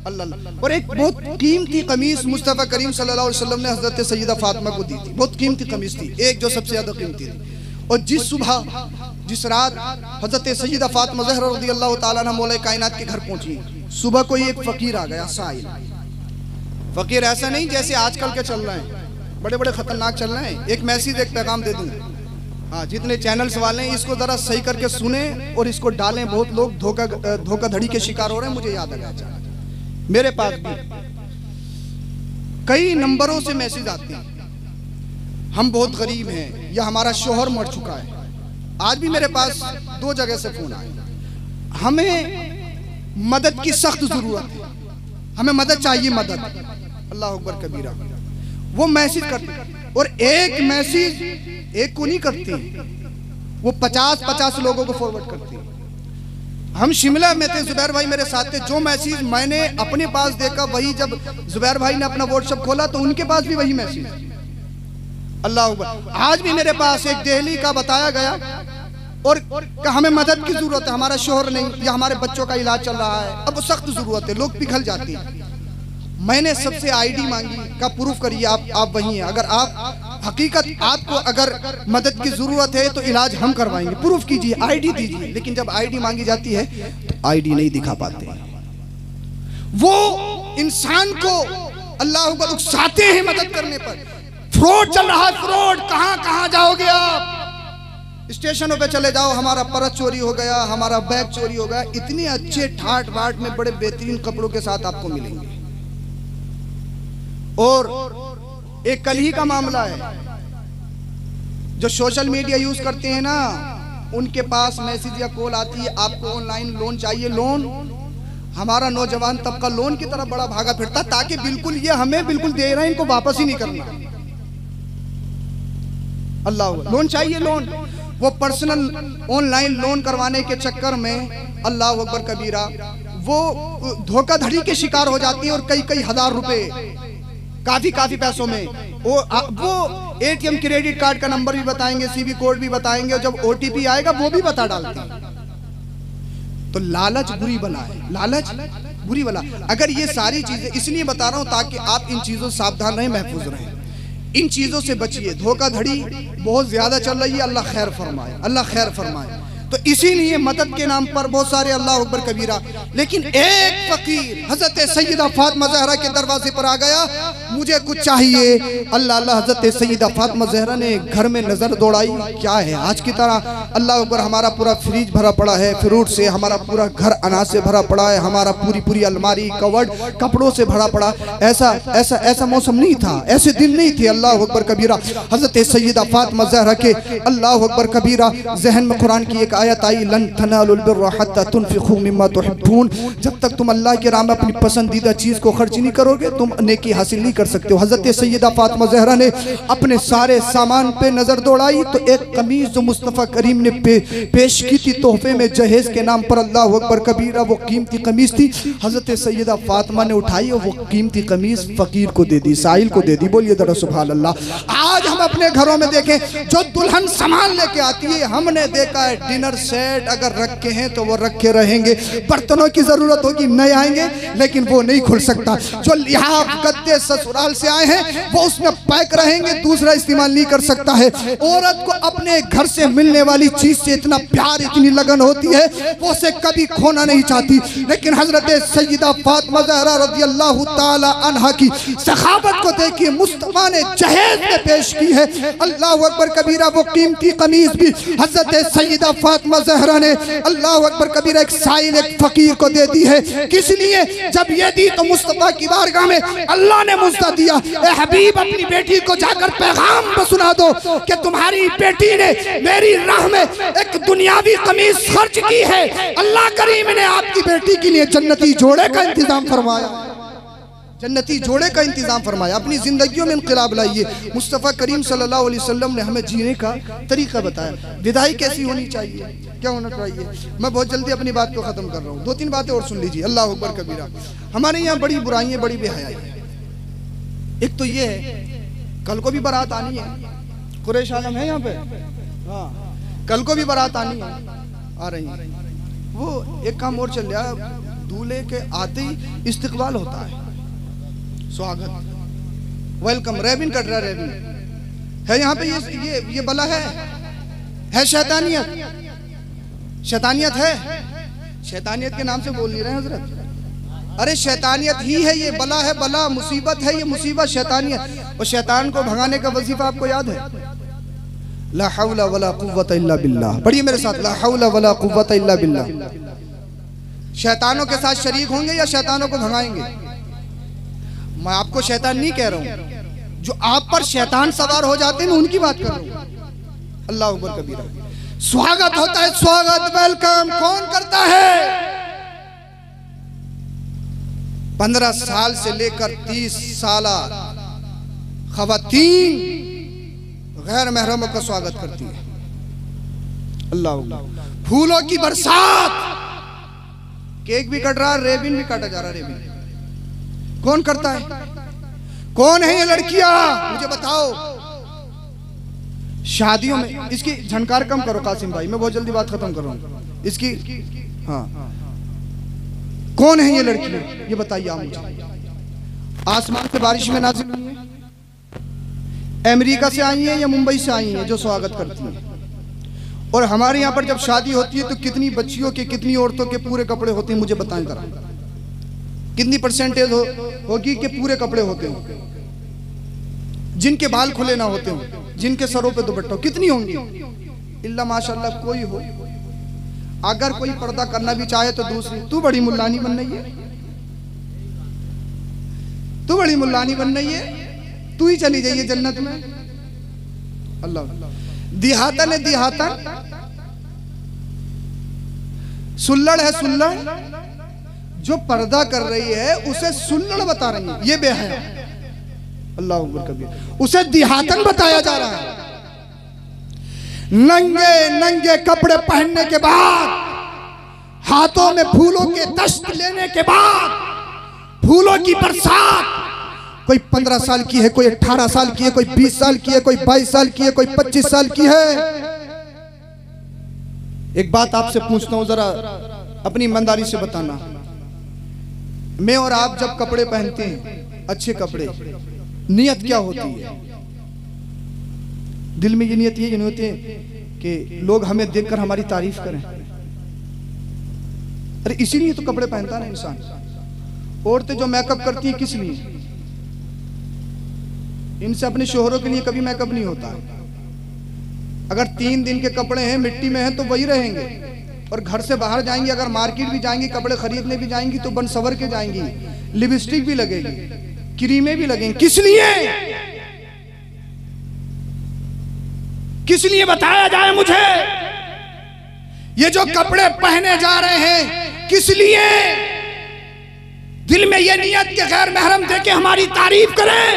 अल्लाह। और एक बहुत कीमती कमीज मुस्तफ़ा करीम सल्लल्लाहु अलैहि वसल्लम ने हजरत सैयदा फातिमा को दी थी। बहुत कीमती कमीज थी, एक जो सबसे ज्यादा कीमती थी। और जिस सुबह जिस रात हजरत सैयदा फातिमा ज़हरा रज़ियल्लाहु ताला अन्हा मौला कायनात के घर पहुंची, सुबह कोई एक फकीर आ गया, साइल। फकीर ऐसा नहीं जैसे आजकल के चल रहे हैं, बड़े बड़े खतरनाक चल रहे हैं। एक मैसेज एक पैगाम दे दूं, हाँ जितने चैनल्स वाले हैं इसको जरा सही करके सुने और इसको डालें। बहुत लोग धोखाधड़ी के शिकार हो रहे हैं। मुझे याद आ गया, मेरे पास भी कई नंबरों से मैसेज आते हैं, हम बहुत गरीब हैं या हमारा शोहर मर चुका है। आज भी मेरे पास 2 जगह से फोन आए, हमें मदद की सख्त जरूरत है, हमें मदद चाहिए, मदद। अल्लाह अकबर कबीरा। वो मैसेज करते और एक मैसेज एक को नहीं करते, वो 50-50 लोगों को फॉरवर्ड करते। हम शिमला में थे, जुबैर भाई मेरे साथ थे। जो मैसेज मैंने अपने पास देखा वही जब जुबैर भाई ने अपना व्हाट्सएप खोला तो उनके पास भी वही मैसेज। अल्लाह अकबर। आज भी मेरे पास एक दिल्ली का बताया गया और हमें मदद की जरूरत है, हमारा शोहर नहीं या हमारे बच्चों का इलाज चल रहा है, अब सख्त जरूरत है, लोग पिघल जाते हैं। मैंने सबसे आईडी मांगी, का प्रूफ करिए आप वही हैं। अगर आप हकीकत आपको अगर मदद की जरूरत है तो इलाज हम करवाएंगे, प्रूफ कीजिए, आईडी दीजिए। लेकिन जब आईडी मांगी जाती है तो आईडी नहीं दिखा पाते। वो इंसान को अल्लाह को उकसाते हैं मदद करने पर। फ्रॉड चल रहा है, फ्रॉड। कहां जाओगे आप? स्टेशनों पे चले जाओ, हमारा पर्स चोरी हो गया, हमारा बैग चोरी हो गया। इतने अच्छे ठाट बाट में बड़े बेहतरीन कपड़ों के साथ आपको मिलेंगे। और एक कल ही का मामला है, जो सोशल मीडिया यूज करते हैं ना, उनके पास मैसेज या कॉल आती है, आपको ऑनलाइन लोन चाहिए, लोन। हमारा नौजवान तबका लोन की तरफ बड़ा भागा फिरता, ताकि बिल्कुल ये हमें बिल्कुल दे रहे हैं, इनको वापस ही नहीं करना। अल्लाह, लोन चाहिए, लोन। वो पर्सनल ऑनलाइन लोन करवाने के चक्कर में अल्लाह अकबर कबीरा वो धोखाधड़ी के शिकार हो जाती है और कई हजार रुपए, काफी पैसों में। वो एटीएम क्रेडिट कार्ड का नंबर भी बताएंगे, सीवी कोड भी बताएंगे, और जब ओटीपी आएगा वो भी बता डालते हैं। तो लालच बुरी बला है, लालच बुरी बला। अगर ये सारी चीजें इसलिए बता रहा हूं ताकि आप इन चीजों से सावधान रहें, महफूज रहें, इन चीजों से बचिए। धोखाधड़ी बहुत ज्यादा चल रही है, अल्लाह खैर फरमाए, अल्लाह खैर फरमाए। तो इसीलिए मदद के नाम पर बहुत सारे अल्लाह अकबर कबीरा। लेकिन एक फकीर हजरत सैयदा फातिमा ज़हरा के दरवाजे पर आ गया, मुझे कुछ चाहिए। अल्लाह अल्लाह, हजरत सैयदा फातिमा ज़हरा ने घर में नजर दौड़ाई, क्या है आज की तरह? अल्लाह अकबर, हमारा पूरा फ्रिज भरा पड़ा है फ्रूट से, हमारा पूरा घर अनाज से भरा पड़ा है, हमारा पूरी अलमारी कवर्ड कपड़ों से भरा पड़ा। ऐसा मौसम नहीं था, ऐसे दिन नहीं थे। अल्लाह अकबर कबीरा। हजरत सैयदा फातिमा ज़हरा के अल्लाह अकबर कबीरा जहन में कुरान की एक आयत आई, लन तनालुल बिर्रा हत्ता तुनफिकू मिम्मा तुहिब्बून। जब तक तुम अल्लाह के राह में अपनी पसंदीदा चीज को खर्च नहीं करोगे, तुम नेकी हासिल नहीं कर सकते हो। हजरत सैयदा फातिमा ज़हरा ने अपने सारे सामान पे नजर दौड़ाई तो एक कमीज जो मुस्तफ़ा करीम ने पेश की थी तोहफे में जहेज के नाम पर, अल्लाह अकबर कबीरा, वो कीमती कमीज थी। हजरत सैयदा फातिमा ने उठाई और वो कीमती कमीज फकीर को दे दी, साइल को दे दी। बोलिए जरा सुभान अल्लाह। आज हम अपने घरों में देखें, जो दुल्हन सामान लेके आती है, हमने देखा है डिनर सेट अगर रखे हैं तो वो रखे रहेंगे। बर्तनों की जरूरत होगी, नए आएंगे, लेकिन वो नहीं खुल सकता। जो यहाँ गद्दे ससुराल से आए हैं वो उसमें पैक रहेंगे, दूसरा इस्तेमाल नहीं कर सकता है। औरत को अपने घर से मिलने वाली चीज से इतना प्यार, इतनी लगन होती है, वो उसे कभी खोना नहीं चाहती। लेकिन हजरत सैयदा फातिमा ज़हरा रज़ियल्लाहु ताला अन्हा की सखावत को देखिए, मुस्तफा ने जहेज में पेश की है। अल्लाह अकबर कबीरा। वो कीमती कमीज भी हजरत सैयदा फातिमा ज़हरा ने अल्लाह अकबर कबीरा एक साइल, एक फकीर को दे दी है। किस लिए? जब ये दी तो मुस्तफा की बारगाह में अल्लाह ने मुझदा दिया, ए हबीब, अपनी बेटी को जाकर पैगाम सुना दो कि तुम्हारी बेटी ने मेरी राह में एक दुनियावी कमीज खर्च की है। अल्लाह करीम ने आपकी बेटी के लिए जन्नती जोड़े का इंतजाम फरमाया, जन्नती जोड़े का इंतजाम फरमाया। अपनी जिंदगियों में इनकलाब लाइए। मुस्तफ़ा करीम सल्लल्लाहु अलैहि वसल्लम ने हमें जीने का तरीका बताया, विदाई कैसी होनी चाहिए, क्या होना चाहिए। मैं बहुत जल्दी अपनी बात को ख़त्म कर रहा हूँ, 2-3 बातें और सुन लीजिए। अल्लाह अकबर कबीरा। हमारे यहाँ बड़ी बुराइयाँ, बड़ी बेहयाई है। एक तो ये है, कल को भी बारात आनी है, कुरैश आलम है यहाँ पे, हाँ, कल को भी बारात आनी है, आ रही है। वो एक काम और चल रहा, दूल्हे के आते ही इस्तकबाल होता है, स्वागत, वेलकम, रेबिन कट रहा है, रेबिन है यहाँ पे। ये बला है शैतानियत, शैतानियत है, शैतानियत के नाम से बोल नहीं रहे हैं हजरत। अरे शैतानियत ही है ये, बला है, बला मुसीबत है ये, मुसीबत शैतानियत। और शैतान को भगाने का वजीफा आपको याद है, ला हौला वला कुव्वता इल्ला बिल्लाह। पढ़िए मेरे साथ, ला हौला वला कुव्वता इल्ला बिल्लाह। शैतानों के साथ शरीक होंगे या शैतानों को भगाएंगे? मैं आपको शैतान नहीं कह रहा हूं, जो आप पर शैतान सवार हो जाते हैं मैं उनकी बात कर रहा हूं। अल्लाह अकबर कबीरा। स्वागत होता है, स्वागत, वेलकम कौन करता है? 15 साल से लेकर 30 साल खवातीन गैर महरमों का स्वागत करती है। अल्लाह। फूलों की बरसात, केक भी कट रहा, रेबिन भी काटा जा रहा। रेबिन कौन करता है? कौन है ये लड़कियां, मुझे बताओ। शादियों में इसकी झनकार कम करो कासिम भाई, मैं बहुत जल्दी बात खत्म कर रहा हूं इसकी। हाँ, कौन है ये लड़कियां, ये बताइए आप मुझे। आसमान से बारिश में नाजिल हुई है, अमेरिका से आई है या मुंबई से आई है जो स्वागत करती है। और हमारे यहाँ पर जब शादी होती है तो कितनी बच्चियों के, कितनी औरतों के पूरे कपड़े होते हैं, मुझे बताएं जरा। कितनी परसेंटेज होगी कि पूरे कपड़े होते हैं, जिनके बाल खुले ना होते हो, जिनके सरों पे दुपट्टा, कितनी होंगी? इल्ला माशाल्लाह कोई हो। अगर कोई पर्दा करना भी चाहे तो दूसरी, तू बड़ी मुल्लानी बन रही है, तू बड़ी मुल्लानी बन रही है, तू ही चली जाइए जन्नत में। अल्लाह। दिहातन है, दिहातन सुल्लड़ है, सुल्लड़ जो पर्दा कर रही है उसे सुल्लड़ बता रही है, ये बेहया। अल्लाह अकबर कबीर। उसे दिहातन बताया जा रहा है। नंगे नंगे कपड़े पहनने के बाद, हाथों में फूलों के दस्त लेने के बाद, फूलों की बरसात, कोई 15 साल की है, कोई 18 साल की है, कोई 20 साल की है, कोई 22 साल की है, कोई 25 साल की है। एक बात आपसे पूछता हूं, जरा अपनी ईमानदारी से बताना। मैं और आप जब कपड़े पहनते हैं, अच्छे कपड़े, नियत क्या होती है? दिल में ये नियत ये नहीं होती है कि लोग हमें देखकर हमारी तारीफ करें। अरे इसीलिए तो कपड़े पहनता ना इंसान। औरतें जो मेकअप करती हैं किस लिए? इनसे अपने शोहरों के लिए कभी मेकअप नहीं होता। अगर 3 दिन के कपड़े हैं, मिट्टी में हैं, तो वही रहेंगे। और घर से बाहर जाएंगी, अगर मार्केट भी जाएंगी, कपड़े खरीदने भी जाएंगी, तो बन सवर के जाएंगी, लिपस्टिक भी लगेगी, क्रीमें भी लगेंगी। किस लिए? किस लिए बताया जाए मुझे? ये जो कपड़े पहने जा रहे हैं किस लिए? दिल में ये नियत के गैर महरम देके हमारी तारीफ करें।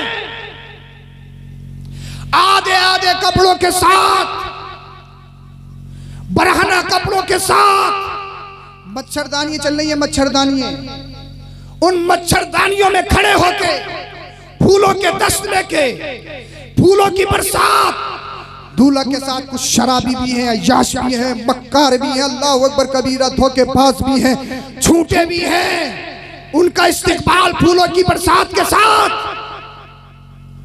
आधे आधे कपड़ों के साथ, बरहना कपड़ों के साथ मच्छरदानियां चल रही है, मच्छरदानियां। उन मच्छरदानियों में खड़े होके, फूलों के दस्त लेके, फूलों की बरसात, दूल्हा के साथ कुछ शराबी भी हैं, अय्याश भी हैं, मक्कार भी हैं, अल्लाह अकबर कबीरा, धोखेबाज भी हैं, झूठे भी हैं। उनका इस्तिकबाल फूलों की बरसात के साथ।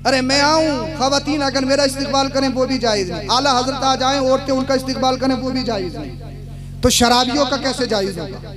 अरे मैं आऊं, खवातीन अगर मेरा इस्तिकबाल करें वो भी जायज नहीं। आला हजरत आ जाएं, औरतें उनका इस्तिकबाल करें वो भी जायज नहीं। तो शराबियों का कैसे जायज होगा?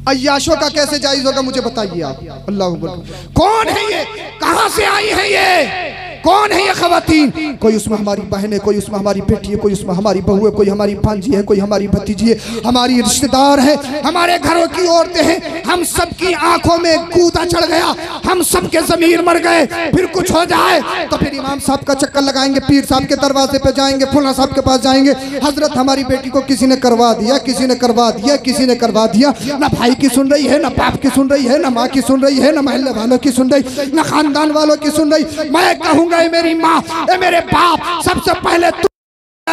अय्याशों का कैसे जायज होगा? मुझे बताइए आप। अल्लाह अकबर। कौन है ये? कहां से आई है ये? कौन है ये खवातीन? कोई उसमें हमारी बहन है, कोई उसमें हमारी बेटी है, कोई उसमें हमारी बहू है, कोई हमारी भांजी है, कोई हमारी भतीजी है, हमारी रिश्तेदार है, हमारे घरों की औरतें हैं। हम सबकी आंखों में कूदा चढ़ गया, हम सबके जमीर मर गए। फिर कुछ हो जाए तो फिर इमाम साहब का चक्कर लगाएंगे, पीर साहब के दरवाजे पे जाएंगे, फुला साहब के पास जाएंगे। हजरत हमारी बेटी को किसी ने करवा दिया, किसी ने करवा दिया, किसी ने करवा दिया। ना भाई की सुन रही है, ना बाप की सुन रही है, ना माँ की सुन रही है, ना महल्ले वालों की सुन रही, ना खानदान वालों की सुन रही। मैं कहूंगा मेरी माँ, मेरे बाप, सबसे पहले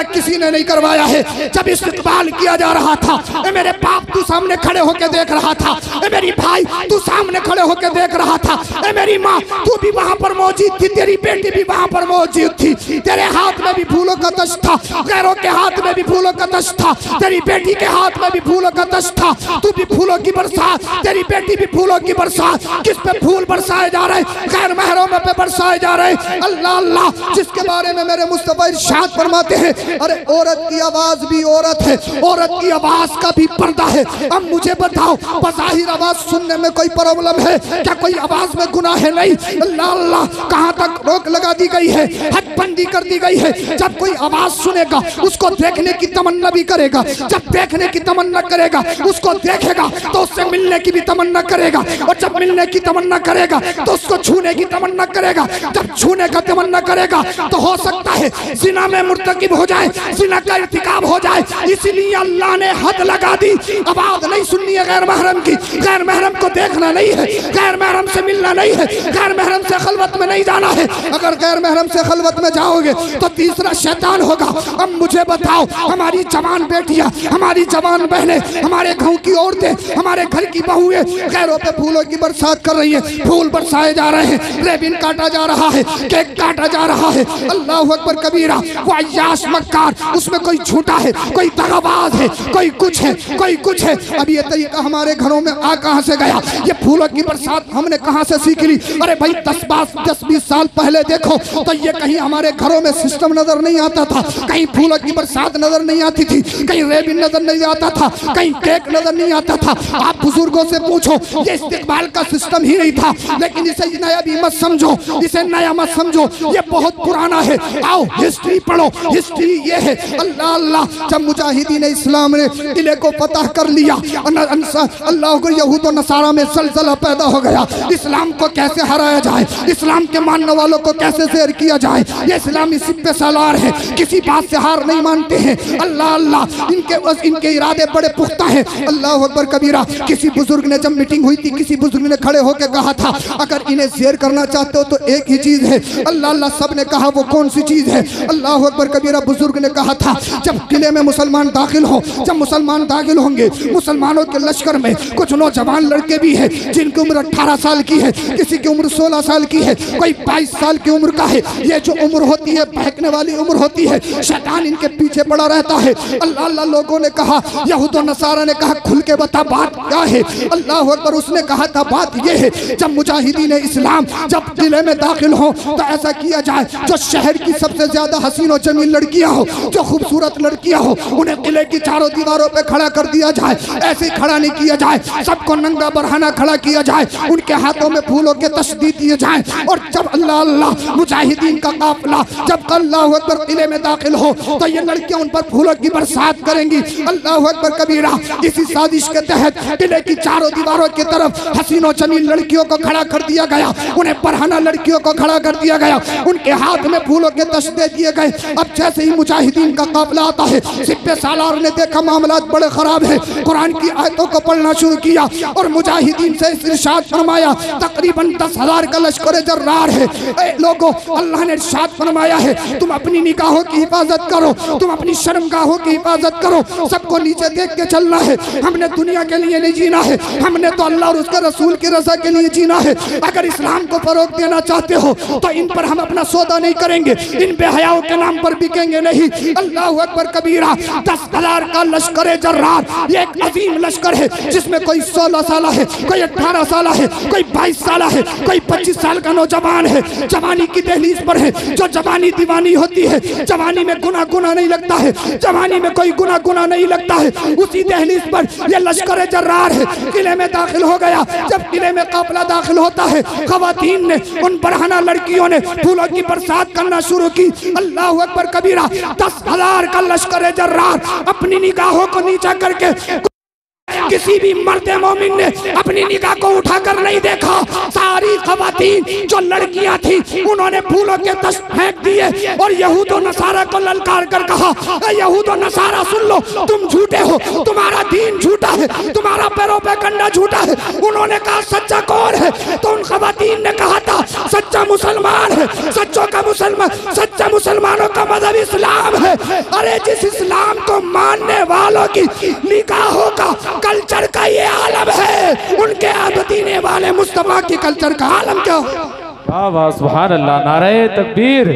करवाया, किसी ने नहीं करवाया है। जब इस्तिकबाल किया जा रहा था, ए मेरे बाप तू सामने खड़े होकर देख रहा था, ए मेरी भाई तू सामने खड़े होकर देख रहा था, ए मेरी माँ तू भी वहां पर मौजूद थी, तेरी बेटी भी वहां पर मौजूद थी। तेरे हाथ में भी फूलों का तश था, गैरों के हाथ में भी फूलों का तश था, तेरी बेटी के हाथ में भी फूलों का तश था। तू भी फूलों की बरसात, तेरी बेटी भी फूलों की बरसात। किस पे फूल बरसाए जा रहे? गैर महरम पे बरसाए जा रहे। अल्लाह अल्लाह, जिसके बारे में मेरे मुस्तफा इरशाद फरमाते हैं, अरे औरत की आवाज भी औरत है, औरत की आवाज का भी पर्दा है। अब मुझे बताओ, बज़ाहिर आवाज सुनने में कोई प्रॉब्लम है क्या? कोई आवाज में गुनाह है? नहीं। अल्लाह अल्लाह, कहाँ तक रोक लगा दी गई है, हद बंदी कर दी गई है। जब कोई आवाज सुनेगा उसको देखने की तमन्ना भी करेगा, जब देखने की तमन्ना करेगा उसको देखेगा तो उससे मिलने की भी तमन्ना करेगा, और जब मिलने की तमन्ना करेगा तो उसको छूने की तमन्ना करेगा। जब छूने का तमन्ना करेगा तो हो सकता है जिना में मुर्तकिब हो जाए, जिना का इर्तिकाब हो जाए। इसीलिए अल्लाह ने हद लगा दी, आवाज नहीं सुननी है गैर महरम की, गैर महरम को देखना नहीं है, गैर महरम से मिलना नहीं है, गैर महरम से खलवत में नहीं जाना है। अगर गैर महरम से खलवत में जाओगे तो तीसरा शैतान होगा। अब मुझे बताओ, हमारी जवान बेटियां, हमारी जवान बहनें, हमारे गाँव की औरतें, हमारे घर की बहुएं गैरों पे फूलों की बरसात कर रही है, फूल बरसाए जा रहे हैं, रेबिन काटा जा रहा है, केक काटा जा रहा है। अल्लाह अकबर कबीरा। वो अय्याश मक्कार, उसमें कोई झूठा है, कोई दगाबाज है, कोई कुछ है, कोई कुछ है। अब ये तरीका हमारे घरों में आ कहां से गया? ये फूलों की बरसात हमने कहां से सीख ली? अरे भाई 10-20 साल पहले देखो तो ये कहीं हमारे घरों में सिस्टम नजर नहीं आता था, कहीं फूलों की बरसात नजर नहीं आती थी, कहीं रेबिन नजर नहीं आता था, कहीं केक नजर नहीं आता था। आप बुजुर्गों से पूछो, ये इस्तिकबाल का सिस्टम ही नहीं था। लेकिन इसे नया भी मत समझो, इसे नया मत समझो, ये बहुत पुराना है। आओ हिस्ट्री पढ़ो, हिस्ट्री ये है। अल्लाह अल्लाह, जब मुजाहिदीन इस्लाम ने किले को फतह कर लिया, अल्लाह को यहूद और नसारा में ज़लज़ला पैदा हो गया। इस्लाम को कैसे हराया जाए, इस्लाम के मानने वालों को कैसे ज़ेर किया जाए, ये इस्लामी सिपे सालार है, किसी बात से हार नहीं मानते हैं। अल्लाह अल्लाह, इनके इरादे बड़े पुख्ता हैं। अल्लाह अकबर कबीरा। किसी बुजुर्ग ने, जब मीटिंग हुई थी, किसी बुजुर्ग ने खड़े होकर कहा था, अगर इन्हें ज़ेर करना चाहते हो तो एक ही चीज है। अल्लाह अल्लाह, सब ने कहा वो कौन सी चीज है? अल्लाह अकबर कबीरा। बुजुर्ग ने कहा था, जब किले में मुसलमान दाखिल हो, जब मुसलमान दाखिल होंगे, मुसलमानों के लश्कर में कुछ नौजवान लड़के भी हैं जिनकी उम्र 18 साल की है, किसी की उम्र 16 साल की है, कोई 22 साल की उम्र का है। ये जो उम्र होती है बहकने वाली उम्र होती है, शैतान इनके पीछे पड़ा रहता है। अल्लाह अल्लाह, लोगों ने कहा, यहूद और नसारा ने कहा, खुल के बता बात क्या है? अल्लाह अकबर। उसने कहा था, बात ये है, जब मुजाहिदीन इस्लाम जब किले में दाखिल हो तो ऐसा किया जाए, जो शहर की सबसे ज्यादा हसीन और जमील लड़कियां हो, जो खूबसूरत लड़कियां हो, उन्हें किले की चारों दीवारों पे खड़ा कर दिया जाए। ऐसे खड़ा नहीं किया जाए, सबको नंगा बरहाना खड़ा किया जाए, उनके हाथों में फूलों के तशदीद दिए जाए। और जब अल्लाह अल्लाह मुजाहिदीन का काफिला जब अल्लाह अकबर किले में दाखिल हो तो ये लड़कियां उन पर फूलों की बरसात करेंगी। अल्लाह अकबर कबीरा। इसी साजिश के तहत किले की चारों दीवारों की तरफ हसीन और जमील लड़कियों को खड़ा कर दिया गया, उन्हें बरहाना लड़कियों को खड़ा कर दिया गया, उनके हाथ में फूलों के तशदे दिए गए। अब जैसे ही मुजाहिदीन का काफिला आता है, सिपे सालार ने देखा मामला बड़े खराब है, कुरान की आयतों को पढ़ना शुरू किया और मुजाहिदीन से इरशाद फरमाया, तकरीबन 10,000 का लश्कर जर्रार है। लोगों, अल्लाह ने इरशाद फरमाया है, तुम अपनी निगाहों की हिफाजत करो, तुम अपनी शर्मगाहों की हिफाजत करो, सबको नीचे देख के चलना है। हमने दुनिया के लिए नहीं जीना है, हमने तो अल्लाह और उसके रसूल की रजा के लिए जीना है। अगर इस्लाम को फरोग देना चाहते हो तो इन पर हम अपना सौदा नहीं करेंगे, इन बेहयाओं के नाम पर बिकेंगे नहीं। अल्लाह अकबर कबीरा। 10,000 का लश्कर जर्रार, ये एक अजीम लश्कर है जिसमें कोई 16 साल है, कोई 18 साल है, कोई 22 साल है, कोई 25 साल का नौजवान है, जवानी की दहलीज पर है। जो जवानी दीवानी होती है, जवानी में गुना गुना नहीं लगता है, जवानी में कोई गुना गुना नहीं लगता है, उसी दहलीज पर यह लश्कर जर्रार है, किले में दाखिल हो गया। जब किले में काफिला दाखिल होता है, खवातीन ने, उन बरहाना लड़कियों ने फूलों की बरसात करना शुरू की। अल्लाह अकबर कबीरा। 10,000 का लश्कर जर्रार अपनी निगाहों को नीचा करके किसी भी मर्द मोमिन ने अपनी निगाह को उठाकर नहीं देखा। सारी खवातीन जो लड़कियां थी उन्होंने फूलों के दस्त फेंक दिए और यहूद और नसारा को ललकार कर कहा, यहूद और नसारा सुन लो, तुम झूठे हो, तुम्हारा दीन झूठा है, तुम्हारा पैरों पे कंडा झूठा है। उन्होंने कहा सच्चा कौन है? तो उन खवातीन ने कहा था सच्चा मुसलमान है, सच्चों का मुसलमान, सच्चा मुसलमानों का मजहब इस्लाम है। अरे जिस इस्लाम को मानने वालों की निगाहों का कल्चर का ये आलम है, उनके आदतीने वाले मुस्तफा की कल्चर का आलम क्या हो? वाह वाह सुभान अल्लाह। नारे तकबीर,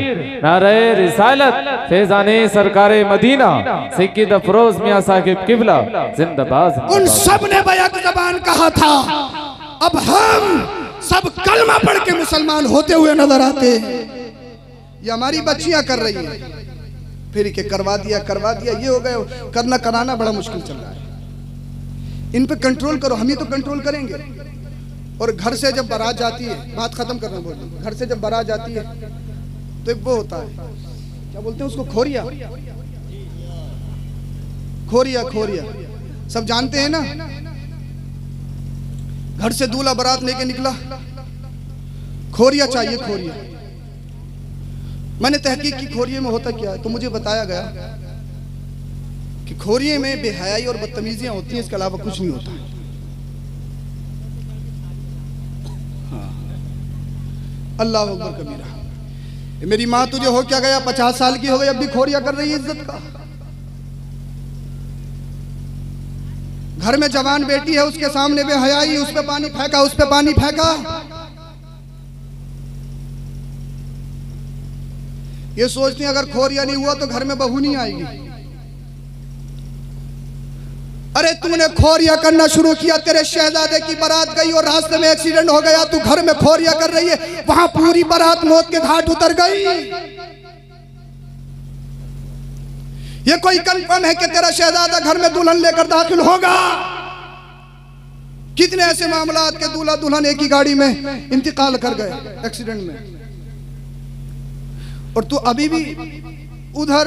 नारे रिसालत, फैजाने सरकारे मदीना सैयद अफरोज मियां साहिब किबला जिंदाबाद। उन सब ने बैक ज़बान कहा था। अब हम सब कलमा पढ़ के मुसलमान होते हुए नजर आते हैं। ये हमारी बच्चियां कर रही हैं, फिर के करवा दिया ये हो गए। करना कराना बड़ा मुश्किल चल रहा है। इन पे कंट्रोल करो, हम ही तो कंट्रोल करेंगे। और घर से जब बारात जाती है, बात खत्म करना बोल, घर से जब बारात जाती है तो एक वो होता है, क्या बोलते हैं उसको, खोरिया। खोरिया खोरिया सब जानते हैं ना। घर से दूल्हा बारात लेके निकला, खोरिया चाहिए, खोरिया। मैंने तहकीक की खोरिये में होता क्या है, तो मुझे बताया गया कि खोरिये में बेहयाई और बदतमीजियां होती हैं, इसके अलावा कुछ नहीं होता। अल्लाह अकबर कबीरा। मेरी माँ तुझे हो क्या गया, 50 साल की हो गई, अब भी खोरिया कर रही है इज्जत का। घर में जवान बेटी है, उसके सामने बेहयाई, उस पे पानी फेंका, उस पे पानी फेंका। ये सोचती है अगर खोरिया नहीं हुआ तो घर में बहू नहीं आएगी। अरे तूने खोरिया करना शुरू किया, तेरे शहजादे की बारात गई और रास्ते में एक्सीडेंट हो गया, तू घर में खोरिया कर रही है, वहां पूरी बारात मौत के घाट उतर गई। ये कोई कंफर्म है कि तेरा शहजादा घर में दुल्हन लेकर दाखिल होगा? कितने ऐसे मामलात के दूल्हा दुल्हन एक ही गाड़ी में इंतकाल कर गए एक्सीडेंट में, और तू अभी भी उधर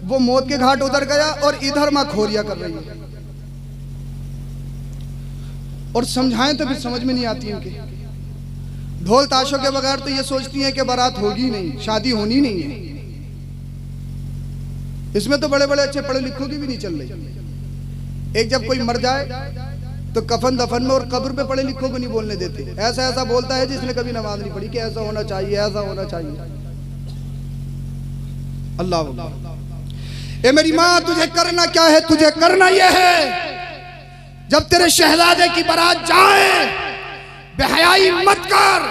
वो मौत के घाट उतर गया और इधर मां खोरिया कर रही है। और समझाएं तो फिर समझ में नहीं आती इनके। ढोल ताशों के बगैर तो ये सोचती हैं कि बारात होगी नहीं, शादी होनी नहीं है। इसमें तो बड़े बड़े अच्छे पढ़े लिखों की भी नहीं चल रही। एक जब कोई मर जाए तो कफन दफन में और कब्र पे पढ़े लिखों को नहीं बोलने देते। ऐसा ऐसा बोलता है जिसने कभी नमाज नहीं पढ़ी कि ऐसा होना चाहिए, ऐसा होना चाहिए। अल्लाह। ए मेरी माँ, तुझे करना क्या है? तुझे करना यह है जब तेरे शहजादे की बारात जाए, बेहयाई मत कर।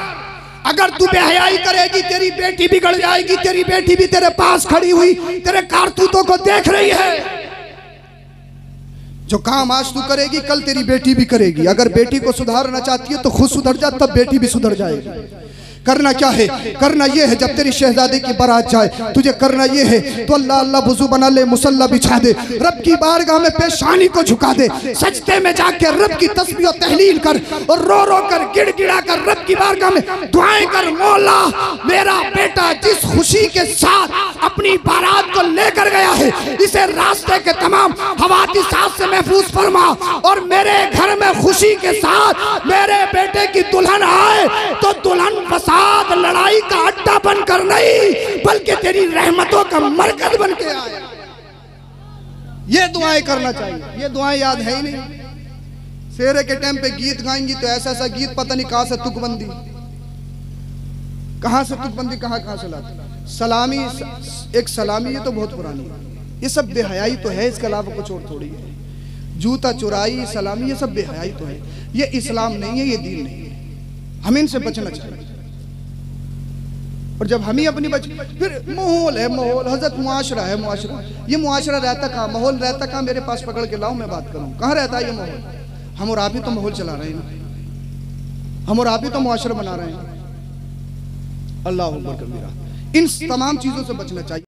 अगर तू बेहयाई करेगी तेरी बेटी बिगड़ जाएगी। तेरी बेटी भी तेरे पास खड़ी हुई तेरे कारतूतों को देख रही है। जो काम आज तू करेगी कल तेरी बेटी भी करेगी। अगर बेटी को सुधारना चाहती है तो खुद सुधर जा, तब बेटी भी सुधर जाएगी। करना क्या है? करना यह है जब तेरी शहजादी की बारात जाए, तुझे करना यह है तो अल्लाह अल्लाह वुजू बना ले, मुसल्ला बिछा दे, रब की बारगाह में पेशानी को झुका दे, सजदे में जाके रब की तस्बीह और तहलील कर और रो रो कर गिड़गिड़ा कर रब की बारगाह में दुआएं कर। मौला, मेरा बेटा जिस खुशी के साथ अपनी बारात को लेकर गया है, इसे रास्ते के तमाम हवादिसात से महफूज फरमा, और मेरे घर में खुशी के साथ मेरे बेटे की दुल्हन आए तो दुल्हन लड़ाई का अड्डा बनकर नहीं बल्कि तेरी रहमतों का मरकज बन के आए। ये दुआएं करना चाहिए। ये दुआएं याद है ही नहीं। फेरे के टाइम पे गीत गाएंगी तो ऐसा ऐसा गीत पता नहीं कहां से तुकबंदी, कहां से तुकबंदी, कहां से लाती। सलामी, एक सलामी, ये तो बहुत पुरानी है। ये सब बेहयाई तो है, इसके अलावा कुछ और थोड़ी है। जूता चुराई, सलामी, ये सब बेहयाई तो है। ये इस्लाम नहीं है, ये दीन नहीं है। हमें इनसे बचना चाहिए। और जब हम ही अपनी फिर माहौल है, माहौल हजरत मुआशरा है, मुआशरा। ये मुआशरा रहता कहाँ, माहौल रहता कहाँ? मेरे पास पकड़ के लाओ, मैं बात करूँ। कहाँ रहता है ये माहौल? हम और आप ही तो माहौल चला रहे हैं ना, हम और आप ही तो मुआशरा बना रहे हैं। अल्लाह अकबर कबीरा। इन तमाम चीजों से बचना चाहिए।